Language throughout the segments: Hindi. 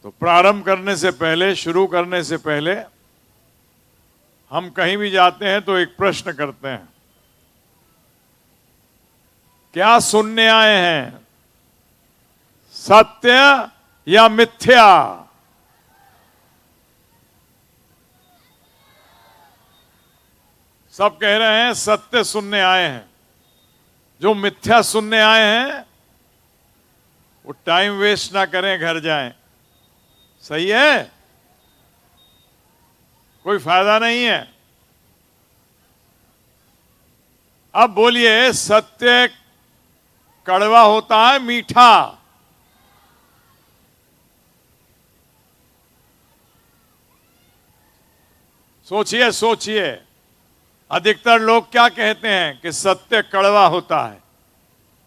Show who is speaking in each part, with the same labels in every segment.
Speaker 1: तो प्रारंभ करने से पहले, शुरू करने से पहले हम कहीं भी जाते हैं तो एक प्रश्न करते हैं, क्या सुनने आए हैं, सत्य या मिथ्या? सब कह रहे हैं सत्य सुनने आए हैं। जो मिथ्या सुनने आए हैं वो टाइम वेस्ट ना करें, घर जाएं। सही है, कोई फायदा नहीं है। अब बोलिए, सत्य कड़वा होता है मीठा? सोचिए सोचिए, अधिकतर लोग क्या कहते हैं कि सत्य कड़वा होता है।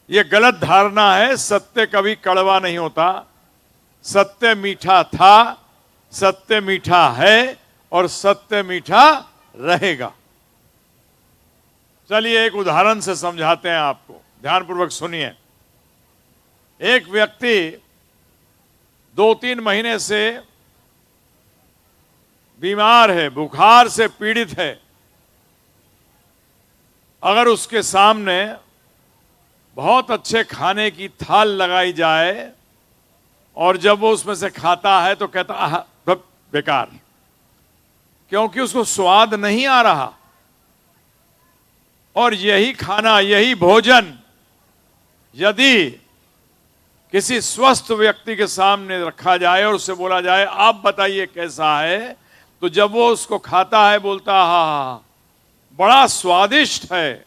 Speaker 1: यह गलत धारणा है। सत्य कभी कड़वा नहीं होता। सत्य मीठा था, सत्य मीठा है और सत्य मीठा रहेगा। चलिए एक उदाहरण से समझाते हैं आपको, ध्यानपूर्वक सुनिए। एक व्यक्ति 2-3 महीने से बीमार है, बुखार से पीड़ित है। अगर उसके सामने बहुत अच्छे खाने की थाल लगाई जाए और जब वो उसमें से खाता है तो कहता आह बेकार, क्योंकि उसको स्वाद नहीं आ रहा। और यही खाना, यही भोजन यदि किसी स्वस्थ व्यक्ति के सामने रखा जाए और उससे बोला जाए आप बताइए कैसा है, तो जब वो उसको खाता है बोलता हा बड़ा स्वादिष्ट है।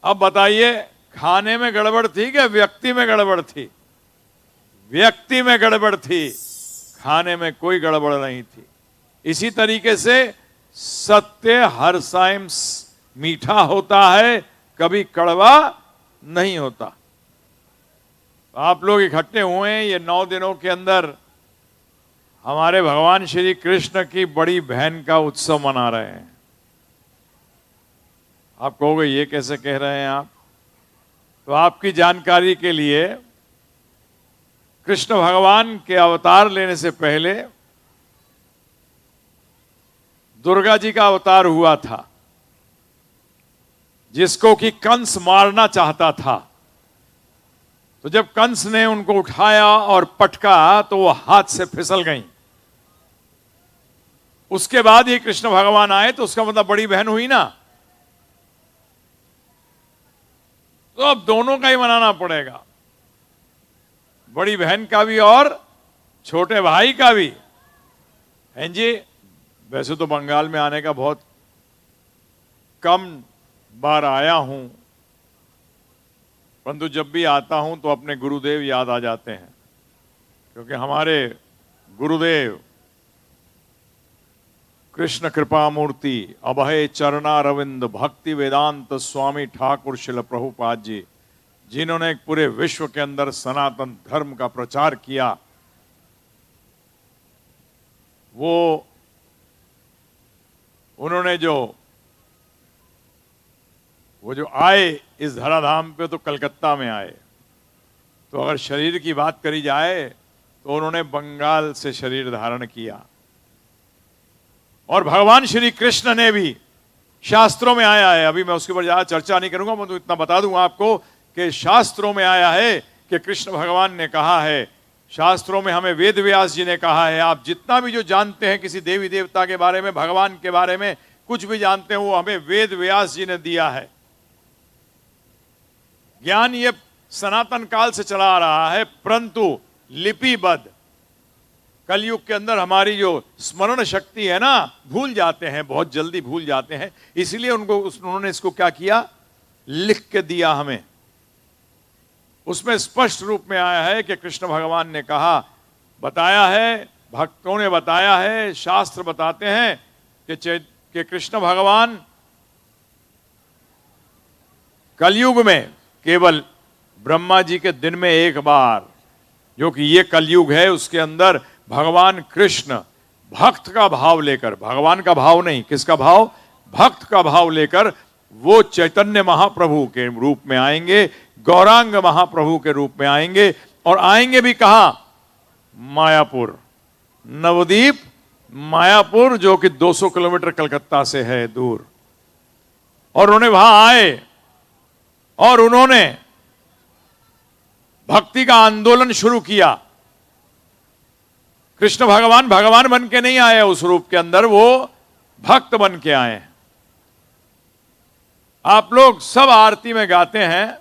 Speaker 1: अब बताइए, खाने में गड़बड़ थी क्या व्यक्ति में गड़बड़ थी? व्यक्ति में गड़बड़ थी, खाने में कोई गड़बड़ नहीं थी। इसी तरीके से सत्य हर टाइम मीठा होता है, कभी कड़वा नहीं होता। आप लोग इकट्ठे हुए हैं ये 9 दिनों के अंदर हमारे भगवान श्री कृष्ण की बड़ी बहन का उत्सव मना रहे हैं। आप कहोगे ये कैसे कह रहे हैं आप? तो आपकी जानकारी के लिए, कृष्ण भगवान के अवतार लेने से पहले दुर्गा जी का अवतार हुआ था, जिसको कि कंस मारना चाहता था। तो जब कंस ने उनको उठाया और पटका तो वो हाथ से फिसल गई। उसके बाद ये कृष्ण भगवान आए, तो उसका मतलब बड़ी बहन हुई ना। तो अब दोनों का ही मनाना पड़ेगा, बड़ी बहन का भी और छोटे भाई का भी। हैं जी, वैसे तो बंगाल में आने का बहुत कम बार आया हूं, परंतु जब भी आता हूं तो अपने गुरुदेव याद आ जाते हैं, क्योंकि हमारे गुरुदेव कृष्ण कृपा मूर्ति अभय चरणारविंद भक्ति वेदांत स्वामी ठाकुर शिल प्रभुपाद जी, जिन्होंने पूरे विश्व के अंदर सनातन धर्म का प्रचार किया, वो उन्होंने जो आए इस धराधाम पे तो कलकत्ता में आए। तो अगर शरीर की बात करी जाए तो उन्होंने बंगाल से शरीर धारण किया। और भगवान श्री कृष्ण ने भी, शास्त्रों में आया है, अभी मैं उसके ऊपर ज्यादा चर्चा नहीं करूंगा, मैं तो इतना बता दूंगा आपको कि शास्त्रों में आया है कि कृष्ण भगवान ने कहा है, शास्त्रों में हमें वेद व्यास जी ने कहा है, आप जितना भी जो जानते हैं किसी देवी देवता के बारे में, भगवान के बारे में कुछ भी जानते हैं, वो हमें वेद व्यास जी ने दिया है। ज्ञान ये सनातन काल से चला आ रहा है, परंतु लिपिबद्ध कलयुग के अंदर हमारी जो स्मरण शक्ति है ना, भूल जाते हैं, बहुत जल्दी भूल जाते हैं। इसलिए उन्होंने इसको क्या किया, लिख के दिया हमें। उसमें स्पष्ट रूप में आया है कि कृष्ण भगवान ने कहा, बताया है, भक्तों ने बताया है, शास्त्र बताते हैं कि कृष्ण भगवान कलयुग में केवल ब्रह्मा जी के दिन में एक बार, जो कि ये कलयुग है, उसके अंदर भगवान कृष्ण भक्त का भाव लेकर, भगवान का भाव नहीं, किसका भाव, भक्त का भाव लेकर वो चैतन्य महाप्रभु के रूप में आएंगे, गौरांग महाप्रभु के रूप में आएंगे। और आएंगे भी कहां, मायापुर, नवद्वीप मायापुर, जो कि 200 किलोमीटर कलकत्ता से है दूर। और उन्होंने वहां आए और उन्होंने भक्ति का आंदोलन शुरू किया। कृष्ण भगवान भगवान बन के नहीं आए उस रूप के अंदर, वो भक्त बन के आए। आप लोग सब आरती में गाते हैं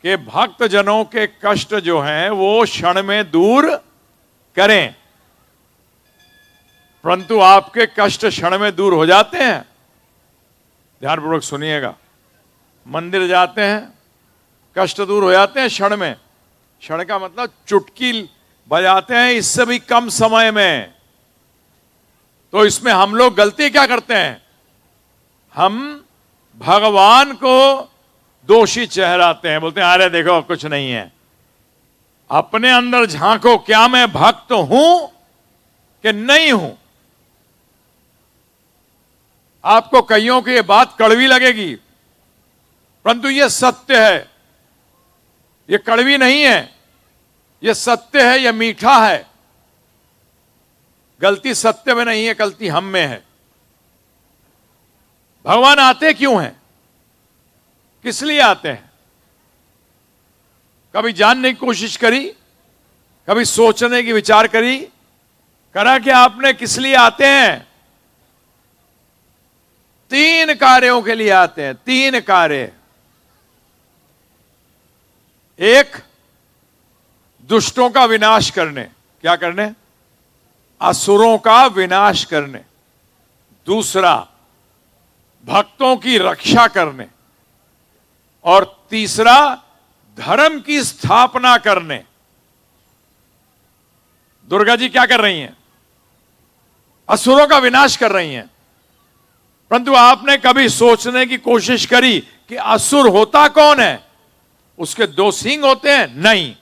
Speaker 1: कि भक्त जनों के कष्ट जो हैं वो क्षण में दूर करें, परंतु आपके कष्ट क्षण में दूर हो जाते हैं। ध्यानपूर्वक सुनिएगा। मंदिर जाते हैं, कष्ट दूर हो जाते हैं क्षण में। क्षण का मतलब चुटकी बजाते हैं, इससे भी कम समय में। तो इसमें हम लोग गलती क्या करते हैं? हम भगवान को दोषी ठहराते हैं, बोलते हैं अरे देखो कुछ नहीं है। अपने अंदर झांको, क्या मैं भक्त हूं कि नहीं हूं? आपको कईयों की ये बात कड़वी लगेगी, परंतु ये सत्य है। ये कड़वी नहीं है, ये सत्य है, ये मीठा है। गलती सत्य में नहीं है, गलती हम में है। भगवान आते क्यों हैं? किस लिए आते हैं? कभी जानने की कोशिश करी? कभी सोचने की विचार करी? करा कि आपने किस लिए आते हैं? 3 कार्यों के लिए आते हैं। 3 कार्य। एक, दुष्टों का विनाश करने। क्या करने? असुरों का विनाश करने। दूसरा, भक्तों की रक्षा करने। और तीसरा, धर्म की स्थापना करने। दुर्गा जी क्या कर रही हैं? असुरों का विनाश कर रही हैं। परंतु आपने कभी सोचने की कोशिश करी कि असुर होता कौन है? उसके 2 सींग होते हैं? नहीं।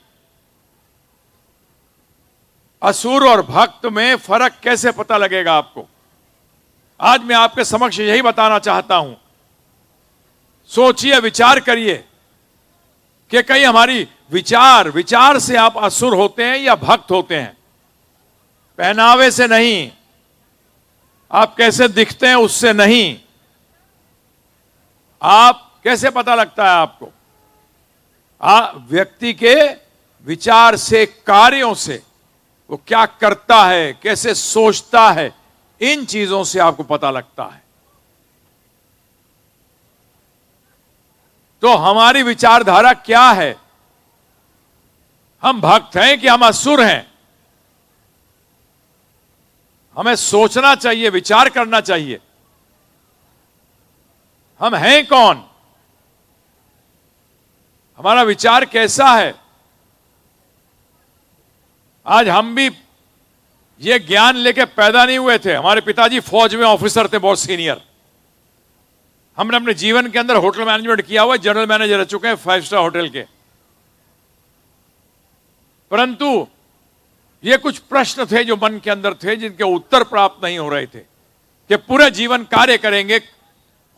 Speaker 1: असुर और भक्त में फर्क कैसे पता लगेगा आपको? आज मैं आपके समक्ष यही बताना चाहता हूं। सोचिए, विचार करिए कि कहीं हमारी विचार से आप असुर होते हैं या भक्त होते हैं। पहनावे से नहीं, आप कैसे दिखते हैं उससे नहीं। आप कैसे पता लगता है आपको? व्यक्ति के विचार से, कार्यों से, वो क्या करता है, कैसे सोचता है, इन चीजों से आपको पता लगता है। तो हमारी विचारधारा क्या है? हम भक्त हैं कि हम असुर हैं? हमें सोचना चाहिए, विचार करना चाहिए। हम हैं कौन? हमारा विचार कैसा है? आज हम भी ये ज्ञान लेके पैदा नहीं हुए थे। हमारे पिताजी फौज में ऑफिसर थे, बहुत सीनियर। हमने अपने जीवन के अंदर होटल मैनेजमेंट किया हुआ, जनरल मैनेजर रह चुके हैं 5 स्टार होटल के। परंतु ये कुछ प्रश्न थे जो मन के अंदर थे, जिनके उत्तर प्राप्त नहीं हो रहे थे कि पूरे जीवन कार्य करेंगे,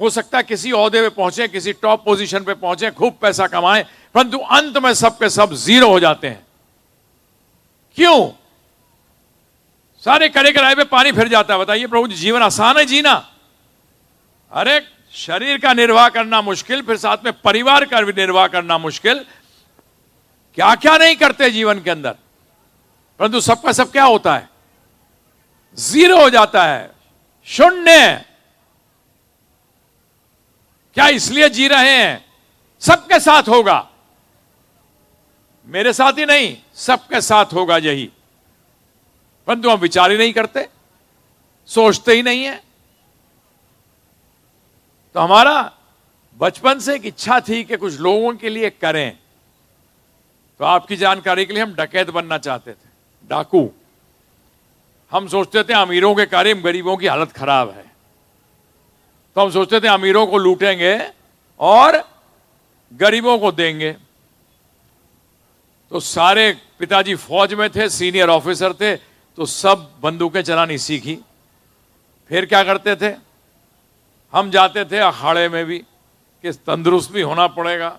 Speaker 1: हो सकता है किसी ओहदे पे पहुंचे, किसी टॉप पोजीशन पे पहुंचे, खूब पैसा कमाएं, परंतु अंत में सब के सब जीरो हो जाते हैं। क्यों? सारे करे कराए पे पानी फिर जाता है। बताइए प्रभु जी, जीवन आसान है जीना? अरे शरीर का निर्वाह करना मुश्किल, फिर साथ में परिवार का भी निर्वाह करना मुश्किल। क्या क्या नहीं करते जीवन के अंदर, परंतु सबका सब क्या होता है? जीरो हो जाता है, शून्य। क्या इसलिए जी रहे हैं? सबके साथ होगा, मेरे साथ ही नहीं, सबके साथ होगा यही। परंतु हम विचार ही नहीं करते, सोचते ही नहीं है। तो हमारा बचपन से एक इच्छा थी कि कुछ लोगों के लिए करें। तो आपकी जानकारी के लिए हम डकैत बनना चाहते थे, डाकू। हम सोचते थे अमीरों के कार्य में गरीबों की हालत खराब है, तो हम सोचते थे अमीरों को लूटेंगे और गरीबों को देंगे। तो सारे पिताजी फौज में थे, सीनियर ऑफिसर थे, तो सब बंदूकें चलानी सीखी। फिर क्या करते थे? हम जाते थे अखाड़े में भी कि तंदुरुस्त भी होना पड़ेगा।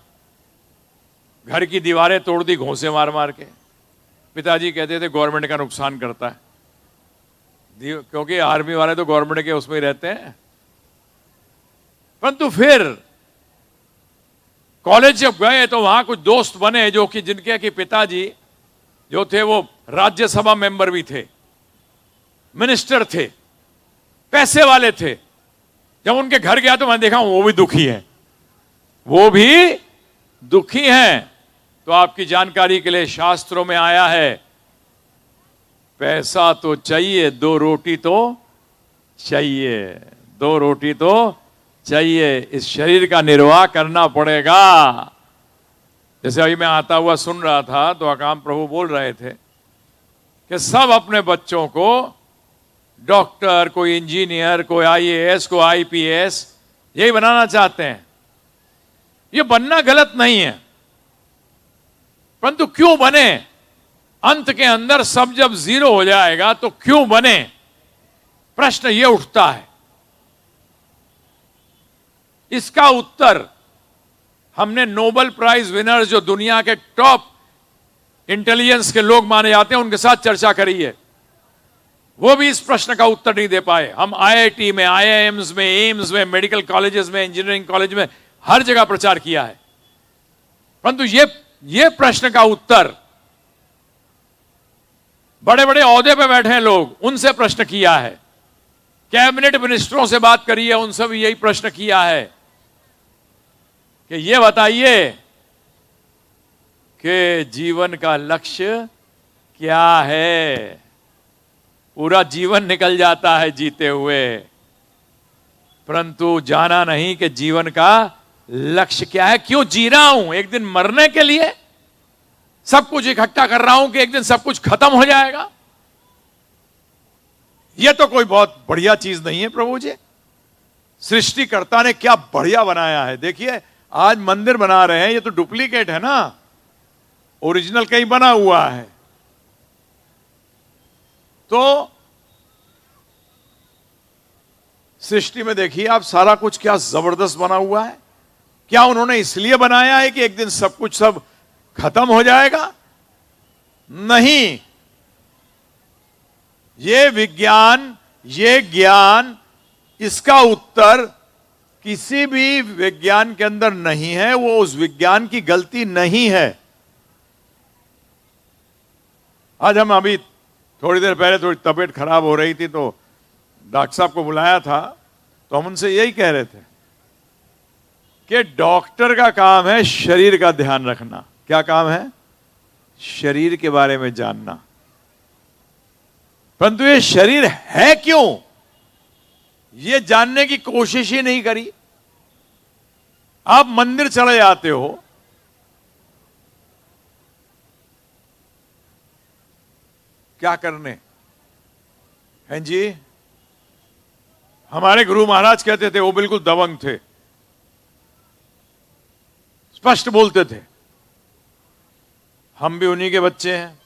Speaker 1: घर की दीवारें तोड़ दी घोंसे मार मार के, पिताजी कहते थे गवर्नमेंट का नुकसान करता है, क्योंकि आर्मी वाले तो गवर्नमेंट के उसमें ही रहते हैं। परंतु फिर कॉलेज जब गए तो वहां कुछ दोस्त बने जो कि जिनके कि पिताजी जो थे वो राज्यसभा मेंबर भी थे, मिनिस्टर थे, पैसे वाले थे। जब उनके घर गया तो मैंने देखा वो भी दुखी हैं, वो भी दुखी हैं। तो आपकी जानकारी के लिए शास्त्रों में आया है, पैसा तो चाहिए, दो रोटी तो चाहिए, दो रोटी तो चाहिए, इस शरीर का निर्वाह करना पड़ेगा। जैसे अभी मैं आता हुआ सुन रहा था तो अकाम प्रभु बोल रहे थे कि सब अपने बच्चों को डॉक्टर, कोई इंजीनियर, कोई आईएएस, कोई आईपीएस यही बनाना चाहते हैं। ये बनना गलत नहीं है, परंतु क्यों बने? अंत के अंदर सब जब जीरो हो जाएगा तो क्यों बने, प्रश्न ये उठता है। इसका उत्तर हमने नोबेल प्राइज विनर जो दुनिया के टॉप इंटेलिजेंस के लोग माने जाते हैं उनके साथ चर्चा करी है, वो भी इस प्रश्न का उत्तर नहीं दे पाए। हम आईआईटी में, आईआईएम्स में, एम्स में, मेडिकल कॉलेजेस में, इंजीनियरिंग कॉलेज में हर जगह प्रचार किया है, परंतु ये प्रश्न का उत्तर बड़े बड़े ओहदे पे बैठे हैं लोग, उनसे प्रश्न किया है। कैबिनेट मिनिस्टरों से बात करी है, उनसे भी यही प्रश्न किया है कि ये बताइए कि जीवन का लक्ष्य क्या है। पूरा जीवन निकल जाता है जीते हुए, परंतु जाना नहीं कि जीवन का लक्ष्य क्या है, क्यों जी रहा हूं। एक दिन मरने के लिए सब कुछ इकट्ठा कर रहा हूं कि एक दिन सब कुछ खत्म हो जाएगा। यह तो कोई बहुत बढ़िया चीज नहीं है प्रभु जी। सृष्टिकर्ता ने क्या बढ़िया बनाया है। देखिए आज मंदिर बना रहे हैं, ये तो डुप्लीकेट है ना, ओरिजिनल कहीं बना हुआ है। तो सृष्टि में देखिए आप सारा कुछ क्या जबरदस्त बना हुआ है। क्या उन्होंने इसलिए बनाया है कि एक दिन सब कुछ सब खत्म हो जाएगा? नहीं, ये विज्ञान, ये ज्ञान, इसका उत्तर किसी भी विज्ञान के अंदर नहीं है। वो उस विज्ञान की गलती नहीं है। आज हम अभी थोड़ी देर पहले थोड़ी तबीयत खराब हो रही थी तो डॉक्टर साहब को बुलाया था, तो हम उनसे यही कह रहे थे कि डॉक्टर का काम है शरीर का ध्यान रखना। क्या काम है? शरीर के बारे में जानना। परंतु ये शरीर है क्यों, ये जानने की कोशिश ही नहीं करी। आप मंदिर चले जाते हो, क्या करने हैं जी? हमारे गुरु महाराज कहते थे, वो बिल्कुल दबंग थे, स्पष्ट बोलते थे। हम भी उन्हीं के बच्चे हैं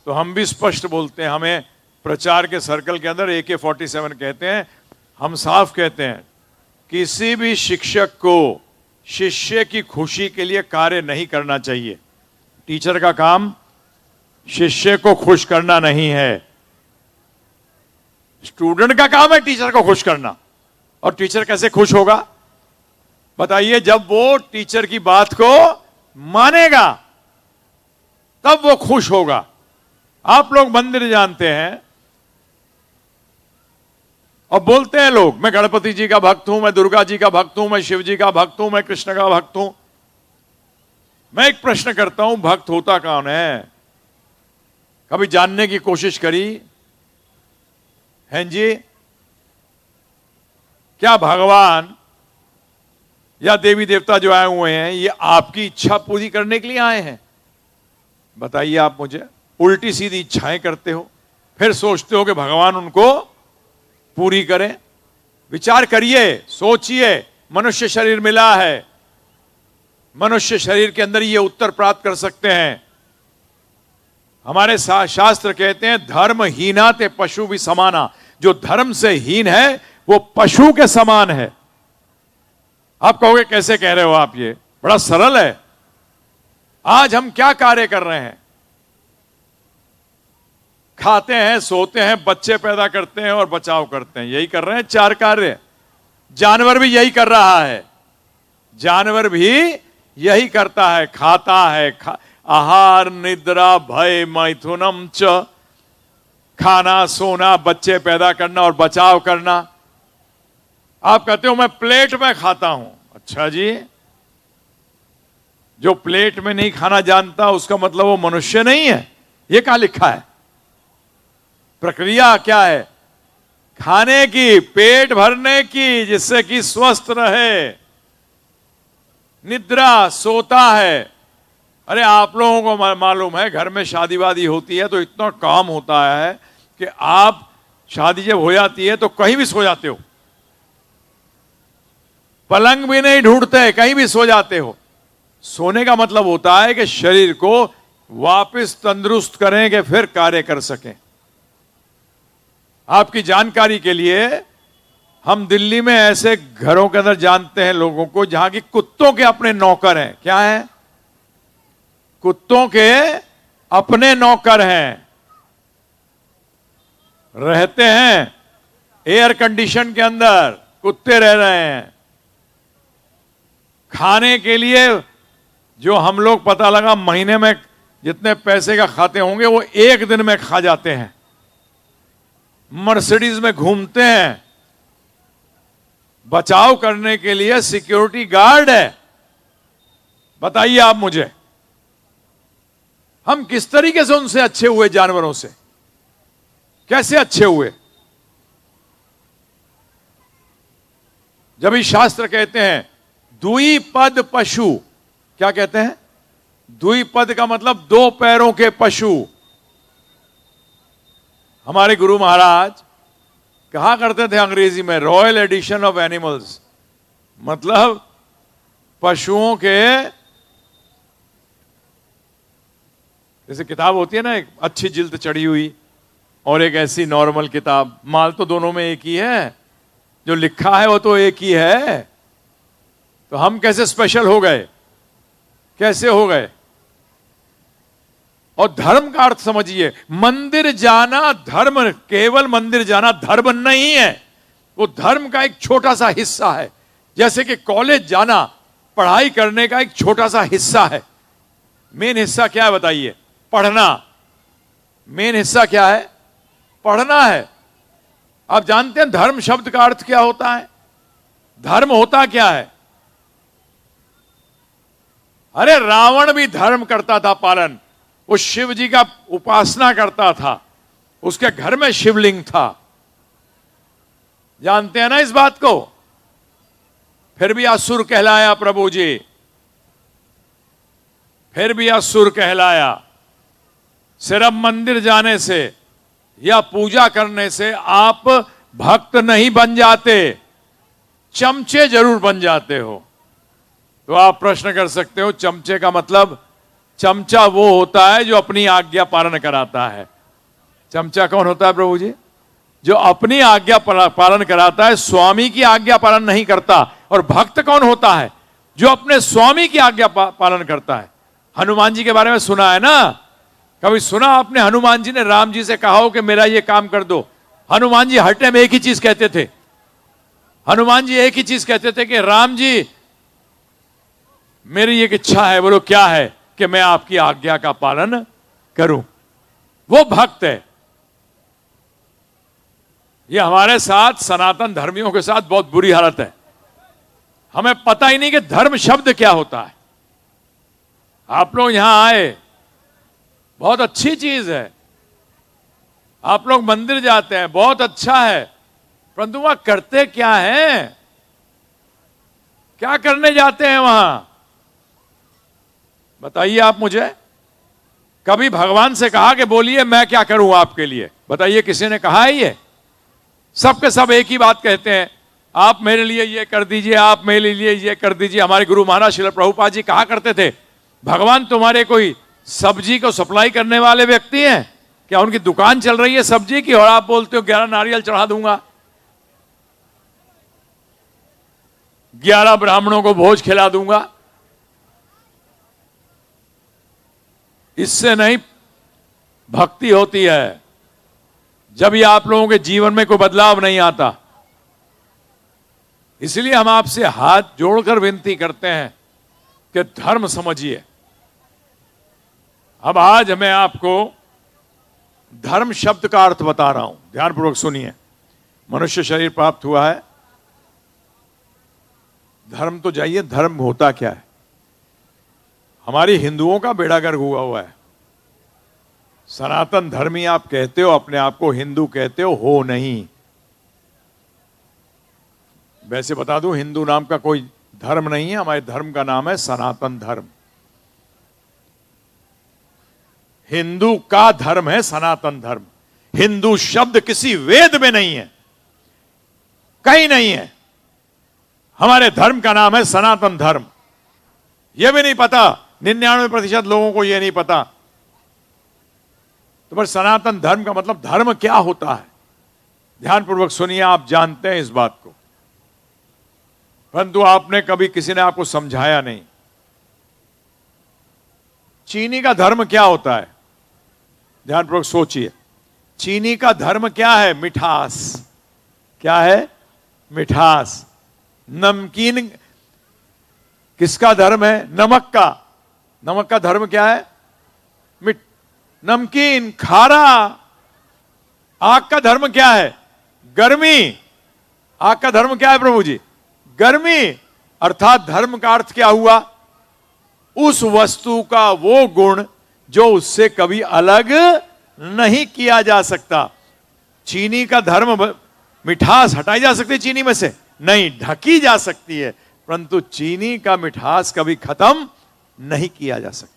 Speaker 1: तो हम भी स्पष्ट बोलते हैं। हमें प्रचार के सर्कल के अंदर AK-47 कहते हैं। हम साफ कहते हैं, किसी भी शिक्षक को शिष्य की खुशी के लिए कार्य नहीं करना चाहिए। टीचर का काम शिष्य को खुश करना नहीं है, स्टूडेंट का काम है टीचर को खुश करना। और टीचर कैसे खुश होगा बताइए? जब वो टीचर की बात को मानेगा तब वो खुश होगा। आप लोग मंदिर जानते हैं और बोलते हैं लोग, मैं गणपति जी का भक्त हूं, मैं दुर्गा जी का भक्त हूं, मैं शिव जी का भक्त हूं, मैं कृष्ण का भक्त हूं। मैं एक प्रश्न करता हूं, भक्त होता कौन है? कभी जानने की कोशिश करी हैं जी? क्या भगवान या देवी देवता जो आए हुए हैं ये आपकी इच्छा पूरी करने के लिए आए हैं? बताइए आप मुझे। उल्टी सीधी इच्छाएं करते हो, फिर सोचते हो कि भगवान उनको पूरी करें। विचार करिए, सोचिए। मनुष्य शरीर मिला है, मनुष्य शरीर के अंदर ये उत्तर प्राप्त कर सकते हैं। हमारे शास्त्र कहते हैं, धर्महीना ते पशु भी समाना। जो धर्म से हीन है वो पशु के समान है। आप कहोगे कैसे कह रहे हो आप? ये बड़ा सरल है। आज हम क्या कार्य कर रहे हैं? खाते हैं, सोते हैं, बच्चे पैदा करते हैं और बचाव करते हैं। यही कर रहे हैं 4 कार्य। जानवर भी यही कर रहा है, जानवर भी यही करता है, खाता है, आहार निद्रा भय मैथुनम च, खाना सोना बच्चे पैदा करना और बचाव करना। आप कहते हो मैं प्लेट में खाता हूं, अच्छा जी, जो प्लेट में नहीं खाना जानता उसका मतलब वो मनुष्य नहीं है? ये कहां लिखा है? प्रक्रिया क्या है? खाने की, पेट भरने की, जिससे कि स्वस्थ रहे। निद्रा, सोता है। अरे आप लोगों को मालूम है, घर में शादी वादी होती है तो इतना काम होता है कि आप शादी जब हो जाती है तो कहीं भी सो जाते हो, पलंग भी नहीं ढूंढते, कहीं भी सो जाते हो। सोने का मतलब होता है कि शरीर को वापस तंदुरुस्त करें कि फिर कार्य कर सकें। आपकी जानकारी के लिए, हम दिल्ली में ऐसे घरों के अंदर जानते हैं लोगों को जहां की कुत्तों के अपने नौकर हैं। क्या हैं? कुत्तों के अपने नौकर हैं, रहते हैं एयर कंडीशन के अंदर, कुत्ते रह रहे हैं। खाने के लिए जो हम लोग पता लगा महीने में जितने पैसे का खाते होंगे वो एक दिन में खा जाते हैं। मर्सिडीज में घूमते हैं, बचाव करने के लिए सिक्योरिटी गार्ड है। बताइए आप मुझे, हम किस तरीके से उनसे अच्छे हुए? जानवरों से कैसे अच्छे हुए? जब भी शास्त्र कहते हैं द्विपद पशु, क्या कहते हैं? द्विपद का मतलब 2 पैरों के पशु। हमारे गुरु महाराज कहा करते थे अंग्रेजी में रॉयल एडिशन ऑफ एनिमल्स, मतलब पशुओं के, जैसे किताब होती है ना, एक अच्छी जिल्द चढ़ी हुई और एक ऐसी नॉर्मल किताब, माल तो दोनों में एक ही है, जो लिखा है वो तो एक ही है। तो हम कैसे स्पेशल हो गए? कैसे हो गए? और धर्म का अर्थ समझिए, मंदिर जाना धर्म, केवल मंदिर जाना धर्म नहीं है, वो धर्म का एक छोटा सा हिस्सा है। जैसे कि कॉलेज जाना पढ़ाई करने का एक छोटा सा हिस्सा है। मेन हिस्सा क्या है बताइए? पढ़ना। मेन हिस्सा क्या है? पढ़ना है। आप जानते हैं धर्म शब्द का अर्थ क्या होता है? धर्म होता क्या है? अरे रावण भी धर्म करता था पालन, वो शिव जी का उपासना करता था, उसके घर में शिवलिंग था। जानते हैं ना इस बात को? फिर भी असुर कहलाया प्रभु जी, फिर भी असुर कहलाया। सिर्फ मंदिर जाने से या पूजा करने से आप भक्त नहीं बन जाते, चमचे जरूर बन जाते हो। तो आप प्रश्न कर सकते हो, चमचे का मतलब? चमचा वो होता है जो अपनी आज्ञा पालन कराता है। चमचा कौन होता है प्रभु जी? जो अपनी आज्ञा पालन कराता है, स्वामी की आज्ञा पालन नहीं करता। और भक्त कौन होता है? जो अपने स्वामी की आज्ञा पालन करता है। हनुमान जी के बारे में सुना है ना? कभी सुना आपने हनुमान जी ने राम जी से कहा हो कि मेरा ये काम कर दो? हनुमान जी हर टाइम एक ही चीज कहते थे। हनुमान जी एक ही चीज कहते थे कि राम जी मेरी एक इच्छा है। बोलो क्या है? कि मैं आपकी आज्ञा का पालन करूं। वो भक्त है। ये हमारे साथ सनातन धर्मियों के साथ बहुत बुरी हालत है। हमें पता ही नहीं कि धर्म शब्द क्या होता है। आप लोग यहां आए, बहुत अच्छी चीज है। आप लोग मंदिर जाते हैं, बहुत अच्छा है, परंतु वहां करते क्या हैं? क्या करने जाते हैं वहां? बताइए आप मुझे। कभी भगवान से कहा कि बोलिए मैं क्या करूं आपके लिए? बताइए, किसी ने कहा है ये? सबके सब एक ही बात कहते हैं, आप मेरे लिए ये कर दीजिए, आप मेरे लिए ये कर दीजिए। हमारे गुरु महाराज श्रील प्रभुपाद जी कहा करते थे, भगवान तुम्हारे कोई सब्जी को सप्लाई करने वाले व्यक्ति हैं क्या? उनकी दुकान चल रही है सब्जी की और आप बोलते हो 11 नारियल चढ़ा दूंगा, 11 ब्राह्मणों को भोज खिला दूंगा। इससे नहीं भक्ति होती है। जब भी आप लोगों के जीवन में कोई बदलाव नहीं आता। इसलिए हम आपसे हाथ जोड़कर विनती करते हैं कि धर्म समझिए। अब आज मैं आपको धर्म शब्द का अर्थ बता रहा हूं, ध्यानपूर्वक सुनिए। मनुष्य शरीर प्राप्त हुआ है, धर्म तो जाइए, धर्म होता क्या है? हमारी हिंदुओं का बेड़ागर्क हुआ है। सनातन धर्मी आप कहते हो, अपने आप को हिंदू कहते हो नहीं। वैसे बता दूं, हिंदू नाम का कोई धर्म नहीं है, हमारे धर्म का नाम है सनातन धर्म। हिंदू का धर्म है सनातन धर्म। हिंदू शब्द किसी वेद में नहीं है, कहीं नहीं है। हमारे धर्म का नाम है सनातन धर्म। यह भी नहीं पता, 99% लोगों को यह नहीं पता। तो बस सनातन धर्म का मतलब धर्म क्या होता है, ध्यानपूर्वक सुनिए। आप जानते हैं इस बात को, परंतु आपने कभी किसी ने आपको समझाया नहीं। चीनी का धर्म क्या होता है? ध्यानपूर्वक सोचिए। चीनी का धर्म क्या है? मिठास। क्या है? मिठास। नमकीन किसका धर्म है? नमक का। नमक का धर्म क्या है? नमकीन, खारा। आग का धर्म क्या है? गर्मी। आग का धर्म क्या है प्रभु जी? गर्मी। अर्थात धर्म का अर्थ क्या हुआ? उस वस्तु का वो गुण जो उससे कभी अलग नहीं किया जा सकता। चीनी का धर्म, मिठास हटाई जा सकती है चीनी में से? नहीं, ढकी जा सकती है, परंतु चीनी का मिठास कभी खत्म नहीं किया जा सकता।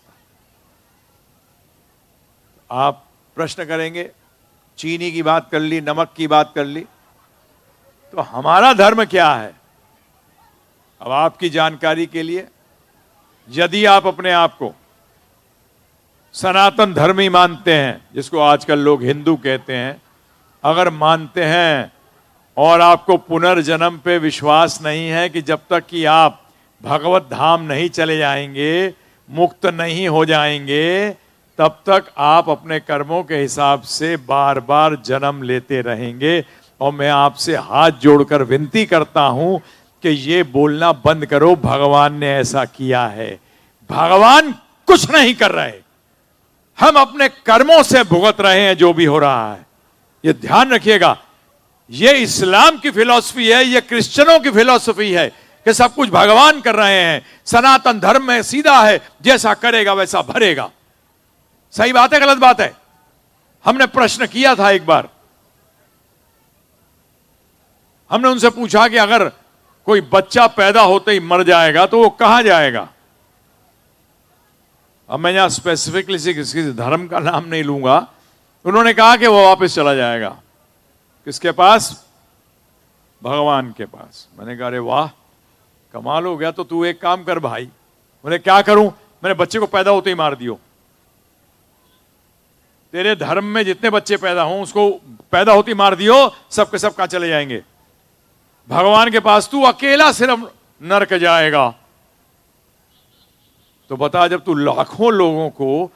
Speaker 1: आप प्रश्न करेंगे, चीनी की बात कर ली, नमक की बात कर ली, तो हमारा धर्म क्या है? अब आपकी जानकारी के लिए, यदि आप अपने आप को सनातन धर्मी मानते हैं, जिसको आजकल लोग हिंदू कहते हैं, अगर मानते हैं और आपको पुनर्जन्म पे विश्वास नहीं है कि जब तक कि आप भगवत धाम नहीं चले जाएंगे, मुक्त नहीं हो जाएंगे, तब तक आप अपने कर्मों के हिसाब से बार बार जन्म लेते रहेंगे। और मैं आपसे हाथ जोड़कर विनती करता हूं कि ये बोलना बंद करो भगवान ने ऐसा किया है। भगवान कुछ नहीं कर रहे, हम अपने कर्मों से भुगत रहे हैं जो भी हो रहा है। ये ध्यान रखिएगा। ये इस्लाम की फिलॉसफी है, ये क्रिश्चियनों की फिलॉसफी है कि सब कुछ भगवान कर रहे हैं। सनातन धर्म में सीधा है, जैसा करेगा वैसा भरेगा। सही बात है, गलत बात है? हमने प्रश्न किया था एक बार, हमने उनसे पूछा कि अगर कोई बच्चा पैदा होते ही मर जाएगा तो वो कहां जाएगा? अब मैं यहां स्पेसिफिकली किसी धर्म का नाम नहीं लूंगा। उन्होंने कहा कि वो वापस चला जाएगा। किसके पास? भगवान के पास। मैंने कहा अरे वाह, कमाल हो गया। तो तू एक काम कर भाई। मैंने क्या करूं? मैंने बच्चे को पैदा होते ही मार दियो। तेरे धर्म में जितने बच्चे पैदा हों उसको पैदा होते ही मार दियो, सबके सब कहां चले जाएंगे? भगवान के पास। तू अकेला सिर्फ नरक जाएगा। तो बता, जब तू लाखों लोगों को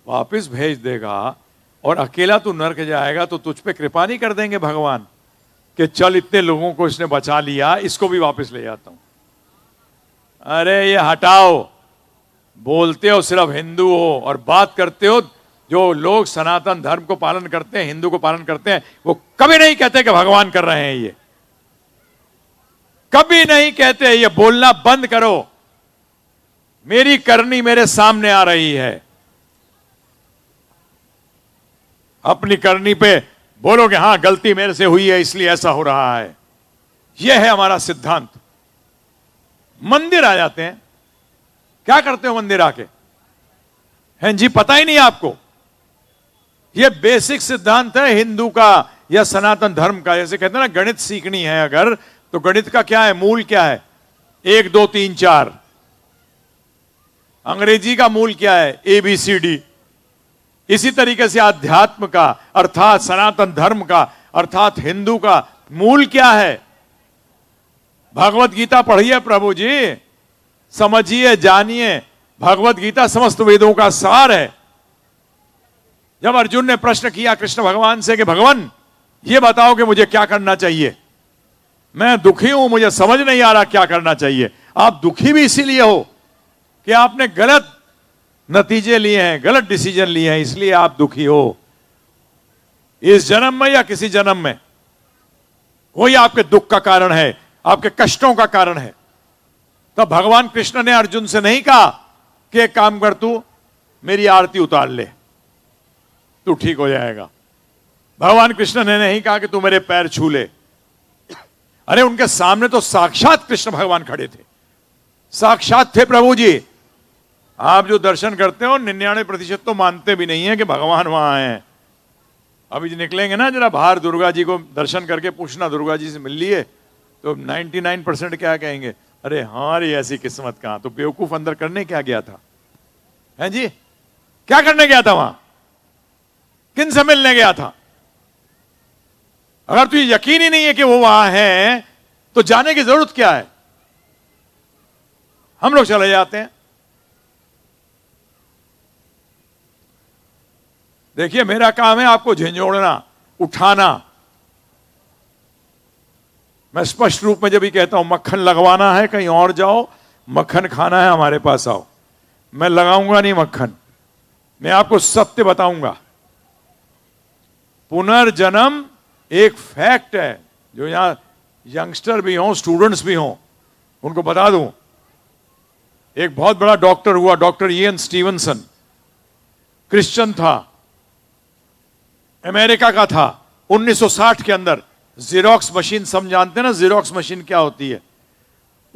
Speaker 1: वापस भेज देगा और अकेला तू नरक जाएगा, तो तुझ पे कृपा नहीं कर देंगे भगवान कि चल इतने लोगों को इसने बचा लिया, इसको भी वापस ले जाता हूं? अरे ये हटाओ। बोलते हो सिर्फ हिंदू हो और बात करते हो, जो लोग सनातन धर्म को पालन करते हैं, हिंदू को पालन करते हैं, वो कभी नहीं कहते कि भगवान कर रहे हैं। ये कभी नहीं कहते। ये बोलना बंद करो। मेरी करनी मेरे सामने आ रही है। अपनी करनी पे बोलोगे हां गलती मेरे से हुई है इसलिए ऐसा हो रहा है। यह है हमारा सिद्धांत। मंदिर आ जाते हैं, क्या करते हो मंदिर आके? हैं जी, पता ही नहीं आपको? यह बेसिक सिद्धांत है हिंदू का या सनातन धर्म का। जैसे कहते हैं ना, गणित सीखनी है अगर, तो गणित का क्या है? मूल क्या है? 1 2 3 4। अंग्रेजी का मूल क्या है? ABCD। इसी तरीके से आध्यात्म का अर्थात सनातन धर्म का अर्थात हिंदू का मूल क्या है? भगवत गीता पढ़िए प्रभु जी, समझिए, जानिए। भगवत गीता समस्त वेदों का सार है। जब अर्जुन ने प्रश्न किया कृष्ण भगवान से कि भगवान ये बताओ कि मुझे क्या करना चाहिए, मैं दुखी हूं, मुझे समझ नहीं आ रहा क्या करना चाहिए। आप दुखी भी इसीलिए हो कि आपने गलत नतीजे लिए हैं, गलत डिसीजन लिए हैं, इसलिए आप दुखी हो। इस जन्म में या किसी जन्म में कोई आपके दुख का कारण है, आपके कष्टों का कारण है। तब भगवान कृष्ण ने अर्जुन से नहीं कहा कि एक काम कर, तू मेरी आरती उतार ले, तू ठीक हो जाएगा। भगवान कृष्ण ने नहीं कहा कि तू मेरे पैर छू ले। अरे उनके सामने तो साक्षात कृष्ण भगवान खड़े थे, साक्षात थे प्रभु जी। आप जो दर्शन करते हो 99% तो मानते भी नहीं है कि भगवान वहां हैं। अभी जो निकलेंगे ना जरा बाहर, दुर्गा जी को दर्शन करके पूछना, दुर्गा जी से मिल लिए, तो 99% क्या कहेंगे, अरे हमारी ऐसी किस्मत कहां, तो बेवकूफ अंदर करने क्या गया था, हैं जी, क्या करने गया था वहां, किन से मिलने गया था? अगर तुझे यकीन ही नहीं है कि वो वहां है तो जाने की जरूरत क्या है? हम लोग चले जाते हैं। देखिए मेरा काम है आपको झंझोड़ना, उठाना। मैं स्पष्ट रूप में जब भी कहता हूं मक्खन लगवाना है कहीं और जाओ, मक्खन खाना है हमारे पास आओ, मैं लगाऊंगा नहीं मक्खन, मैं आपको सत्य बताऊंगा। पुनर्जन्म एक फैक्ट है। जो यहां यंगस्टर भी हों, स्टूडेंट्स भी हों, उनको बता दूं, एक बहुत बड़ा डॉक्टर हुआ, डॉक्टर इयन स्टीवनसन, क्रिश्चियन था, अमेरिका का था। 1960 के अंदर जीरोक्स मशीन, सब जानते हैं ना जीरोक्स मशीन क्या होती है,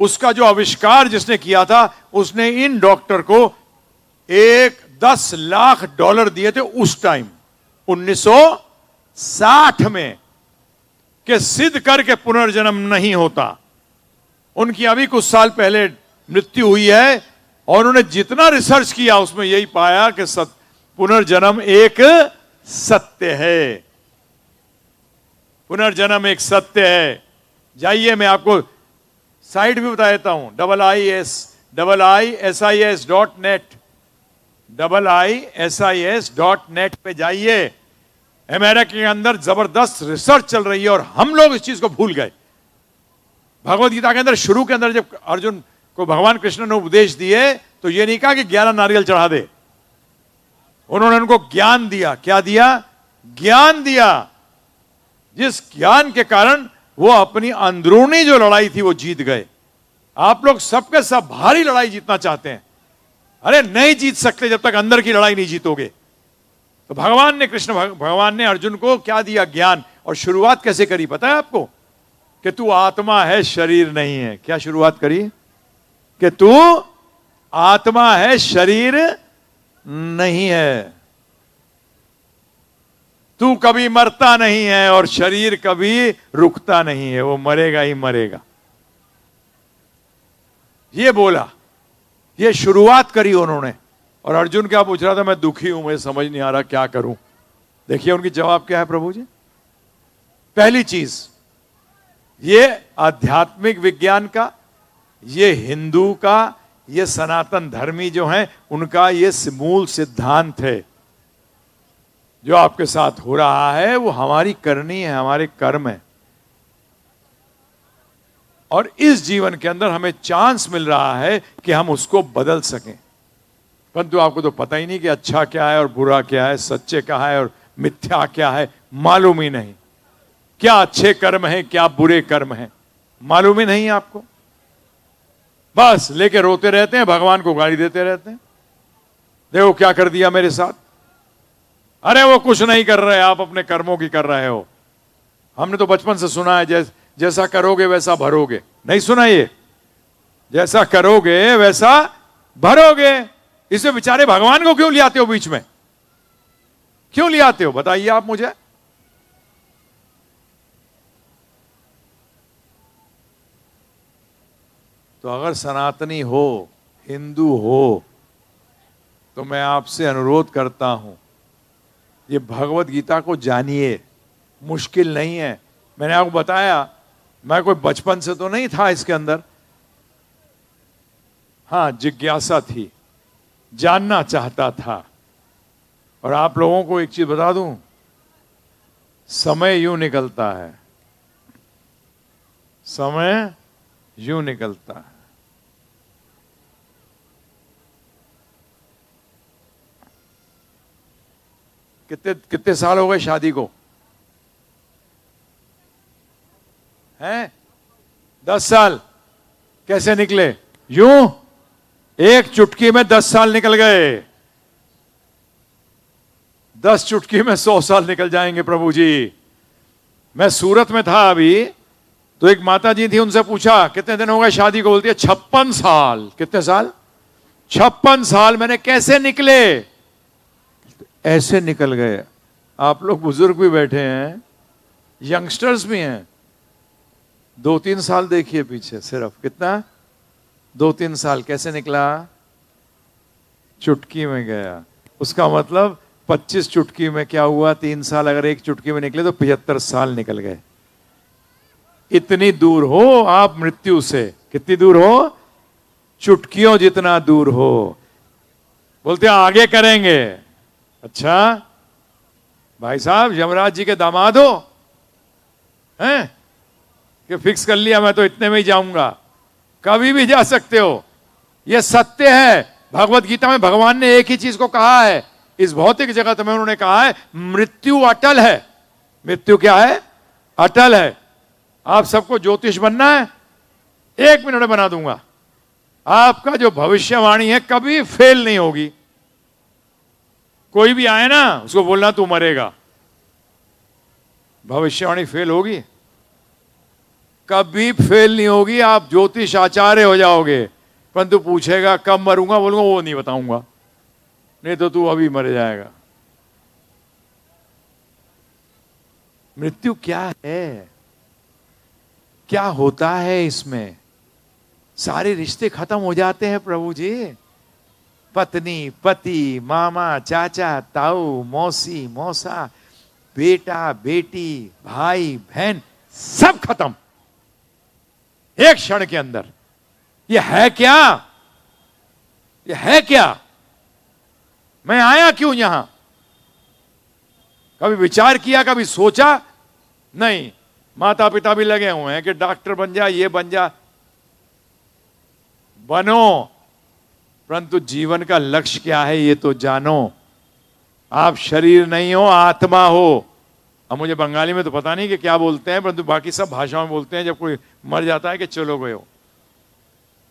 Speaker 1: उसका जो आविष्कार जिसने किया था, उसने इन डॉक्टर को 10 लाख डॉलर दिए थे उस टाइम 1960 में, कि सिद्ध करके पुनर्जन्म नहीं होता। उनकी अभी कुछ साल पहले मृत्यु हुई है, और उन्होंने जितना रिसर्च किया उसमें यही पाया कि पुनर्जन्म एक सत्य है, पुनर्जन्म एक सत्य है। जाइए मैं आपको साइट भी बता देता हूं, IISIS.net, IISIS.net पे जाइए। अमेरिका के अंदर जबरदस्त रिसर्च चल रही है और हम लोग इस चीज को भूल गए। भगवत गीता के अंदर शुरू के अंदर जब अर्जुन को भगवान कृष्ण ने उपदेश दिए तो ये नहीं कहा कि 11 नारियल चढ़ा दे, उन्होंने उनको ज्ञान दिया। क्या दिया? ज्ञान दिया, जिस ज्ञान के कारण वो अपनी अंदरूनी जो लड़ाई थी वो जीत गए। आप लोग सबके सब बाहरी लड़ाई जीतना चाहते हैं, अरे नहीं जीत सकते जब तक अंदर की लड़ाई नहीं जीतोगे। तो भगवान ने, कृष्ण भगवान ने अर्जुन को क्या दिया? ज्ञान। और शुरुआत कैसे करी पता है आपको? कि तू आत्मा है, शरीर नहीं है। क्या शुरुआत करी? कि तू आत्मा है, शरीर नहीं है, तू कभी मरता नहीं है और शरीर कभी रुकता नहीं है, वो मरेगा ही मरेगा। ये बोला, ये शुरुआत करी उन्होंने। और अर्जुन क्या पूछ रहा था? मैं दुखी हूं, मुझे समझ नहीं आ रहा क्या करूं। देखिए उनकी जवाब क्या है प्रभु जी। पहली चीज, ये आध्यात्मिक विज्ञान का, ये हिंदू का, ये सनातन धर्मी जो हैं उनका ये मूल सिद्धांत है। जो आपके साथ हो रहा है वो हमारी करनी है, हमारे कर्म है। और इस जीवन के अंदर हमें चांस मिल रहा है कि हम उसको बदल सकें। परंतु आपको तो पता ही नहीं कि अच्छा क्या है और बुरा क्या है, सच्चे क्या है और मिथ्या क्या है, मालूम ही नहीं। क्या अच्छे कर्म हैं, क्या बुरे कर्म हैं, मालूम ही नहीं आपको। बस लेके रोते रहते हैं, भगवान को गाली देते रहते हैं, देखो क्या कर दिया मेरे साथ। अरे वो कुछ नहीं कर रहे, आप अपने कर्मों की कर रहे हो। हमने तो बचपन से सुना है, जैसा करोगे वैसा भरोगे। नहीं सुना ये? जैसा करोगे वैसा भरोगे। इसे बेचारे भगवान को क्यों ले आते हो बीच में? क्यों ले आते हो बताइए आप मुझे। तो अगर सनातनी हो, हिंदू हो, तो मैं आपसे अनुरोध करता हूं, ये भगवत गीता को जानिए। मुश्किल नहीं है। मैंने आपको बताया, मैं कोई बचपन से तो नहीं था इसके अंदर, हां जिज्ञासा थी, जानना चाहता था। और आप लोगों को एक चीज बता दूं, समय यूं निकलता है, समय यूं निकलता है। कितने कितने साल हो गए शादी को? हैं? 10 साल। कैसे निकले? यूं, एक चुटकी में 10 साल निकल गए। 10 चुटकी में 100 साल निकल जाएंगे प्रभु जी। मैं सूरत में था अभी, तो एक माता जी थी, उनसे पूछा कितने दिन हो गए शादी को? बोलती है 56 साल। कितने साल? 56 साल। मैंने कैसे निकले? ऐसे निकल गए। आप लोग बुजुर्ग भी बैठे हैं, यंगस्टर्स भी हैं, 2-3 साल देखिए पीछे, सिर्फ कितना? 2-3 साल। कैसे निकला? चुटकी में गया। उसका मतलब 25 चुटकी में क्या हुआ? 3 साल अगर एक चुटकी में निकले तो 75 साल निकल गए। इतनी दूर हो आप मृत्यु से। कितनी दूर हो? चुटकियों जितना दूर हो। बोलते हैं आगे करेंगे। अच्छा भाई साहब, यमराज जी के दामाद हो हैं कि फिक्स कर लिया मैं तो इतने में ही जाऊंगा? कभी भी जा सकते हो, यह सत्य है। भगवत गीता में भगवान ने एक ही चीज को कहा है, इस भौतिक जगत में उन्होंने कहा है मृत्यु अटल है। मृत्यु क्या है? अटल है। आप सबको ज्योतिष बनना है, 1 मिनट में बना दूंगा। आपका जो भविष्यवाणी है कभी फेल नहीं होगी। कोई भी आए ना, उसको बोलना तू मरेगा। भविष्यवाणी फेल होगी? कभी फेल नहीं होगी। आप ज्योतिष आचार्य हो जाओगे, परंतु पूछेगा कब मरूंगा, बोलूंगा वो नहीं बताऊंगा, नहीं तो तू अभी मर जाएगा। मृत्यु क्या है? क्या होता है इसमें? सारे रिश्ते खत्म हो जाते हैं प्रभु जी। पत्नी, पति, मामा, चाचा, ताऊ, मौसी, मौसा, बेटा, बेटी, भाई, बहन, सब खत्म एक क्षण के अंदर। यह है क्या? यह है क्या? मैं आया क्यों यहां? कभी विचार किया? कभी सोचा? नहीं। माता पिता भी लगे हुए हैं कि डॉक्टर बन जा, ये बन जा। बनो, परंतु जीवन का लक्ष्य क्या है ये तो जानो। आप शरीर नहीं हो, आत्मा हो। अब मुझे बंगाली में तो पता नहीं कि क्या बोलते हैं, परंतु बाकी सब भाषाओं में बोलते हैं जब कोई मर जाता है कि चलो गए हो।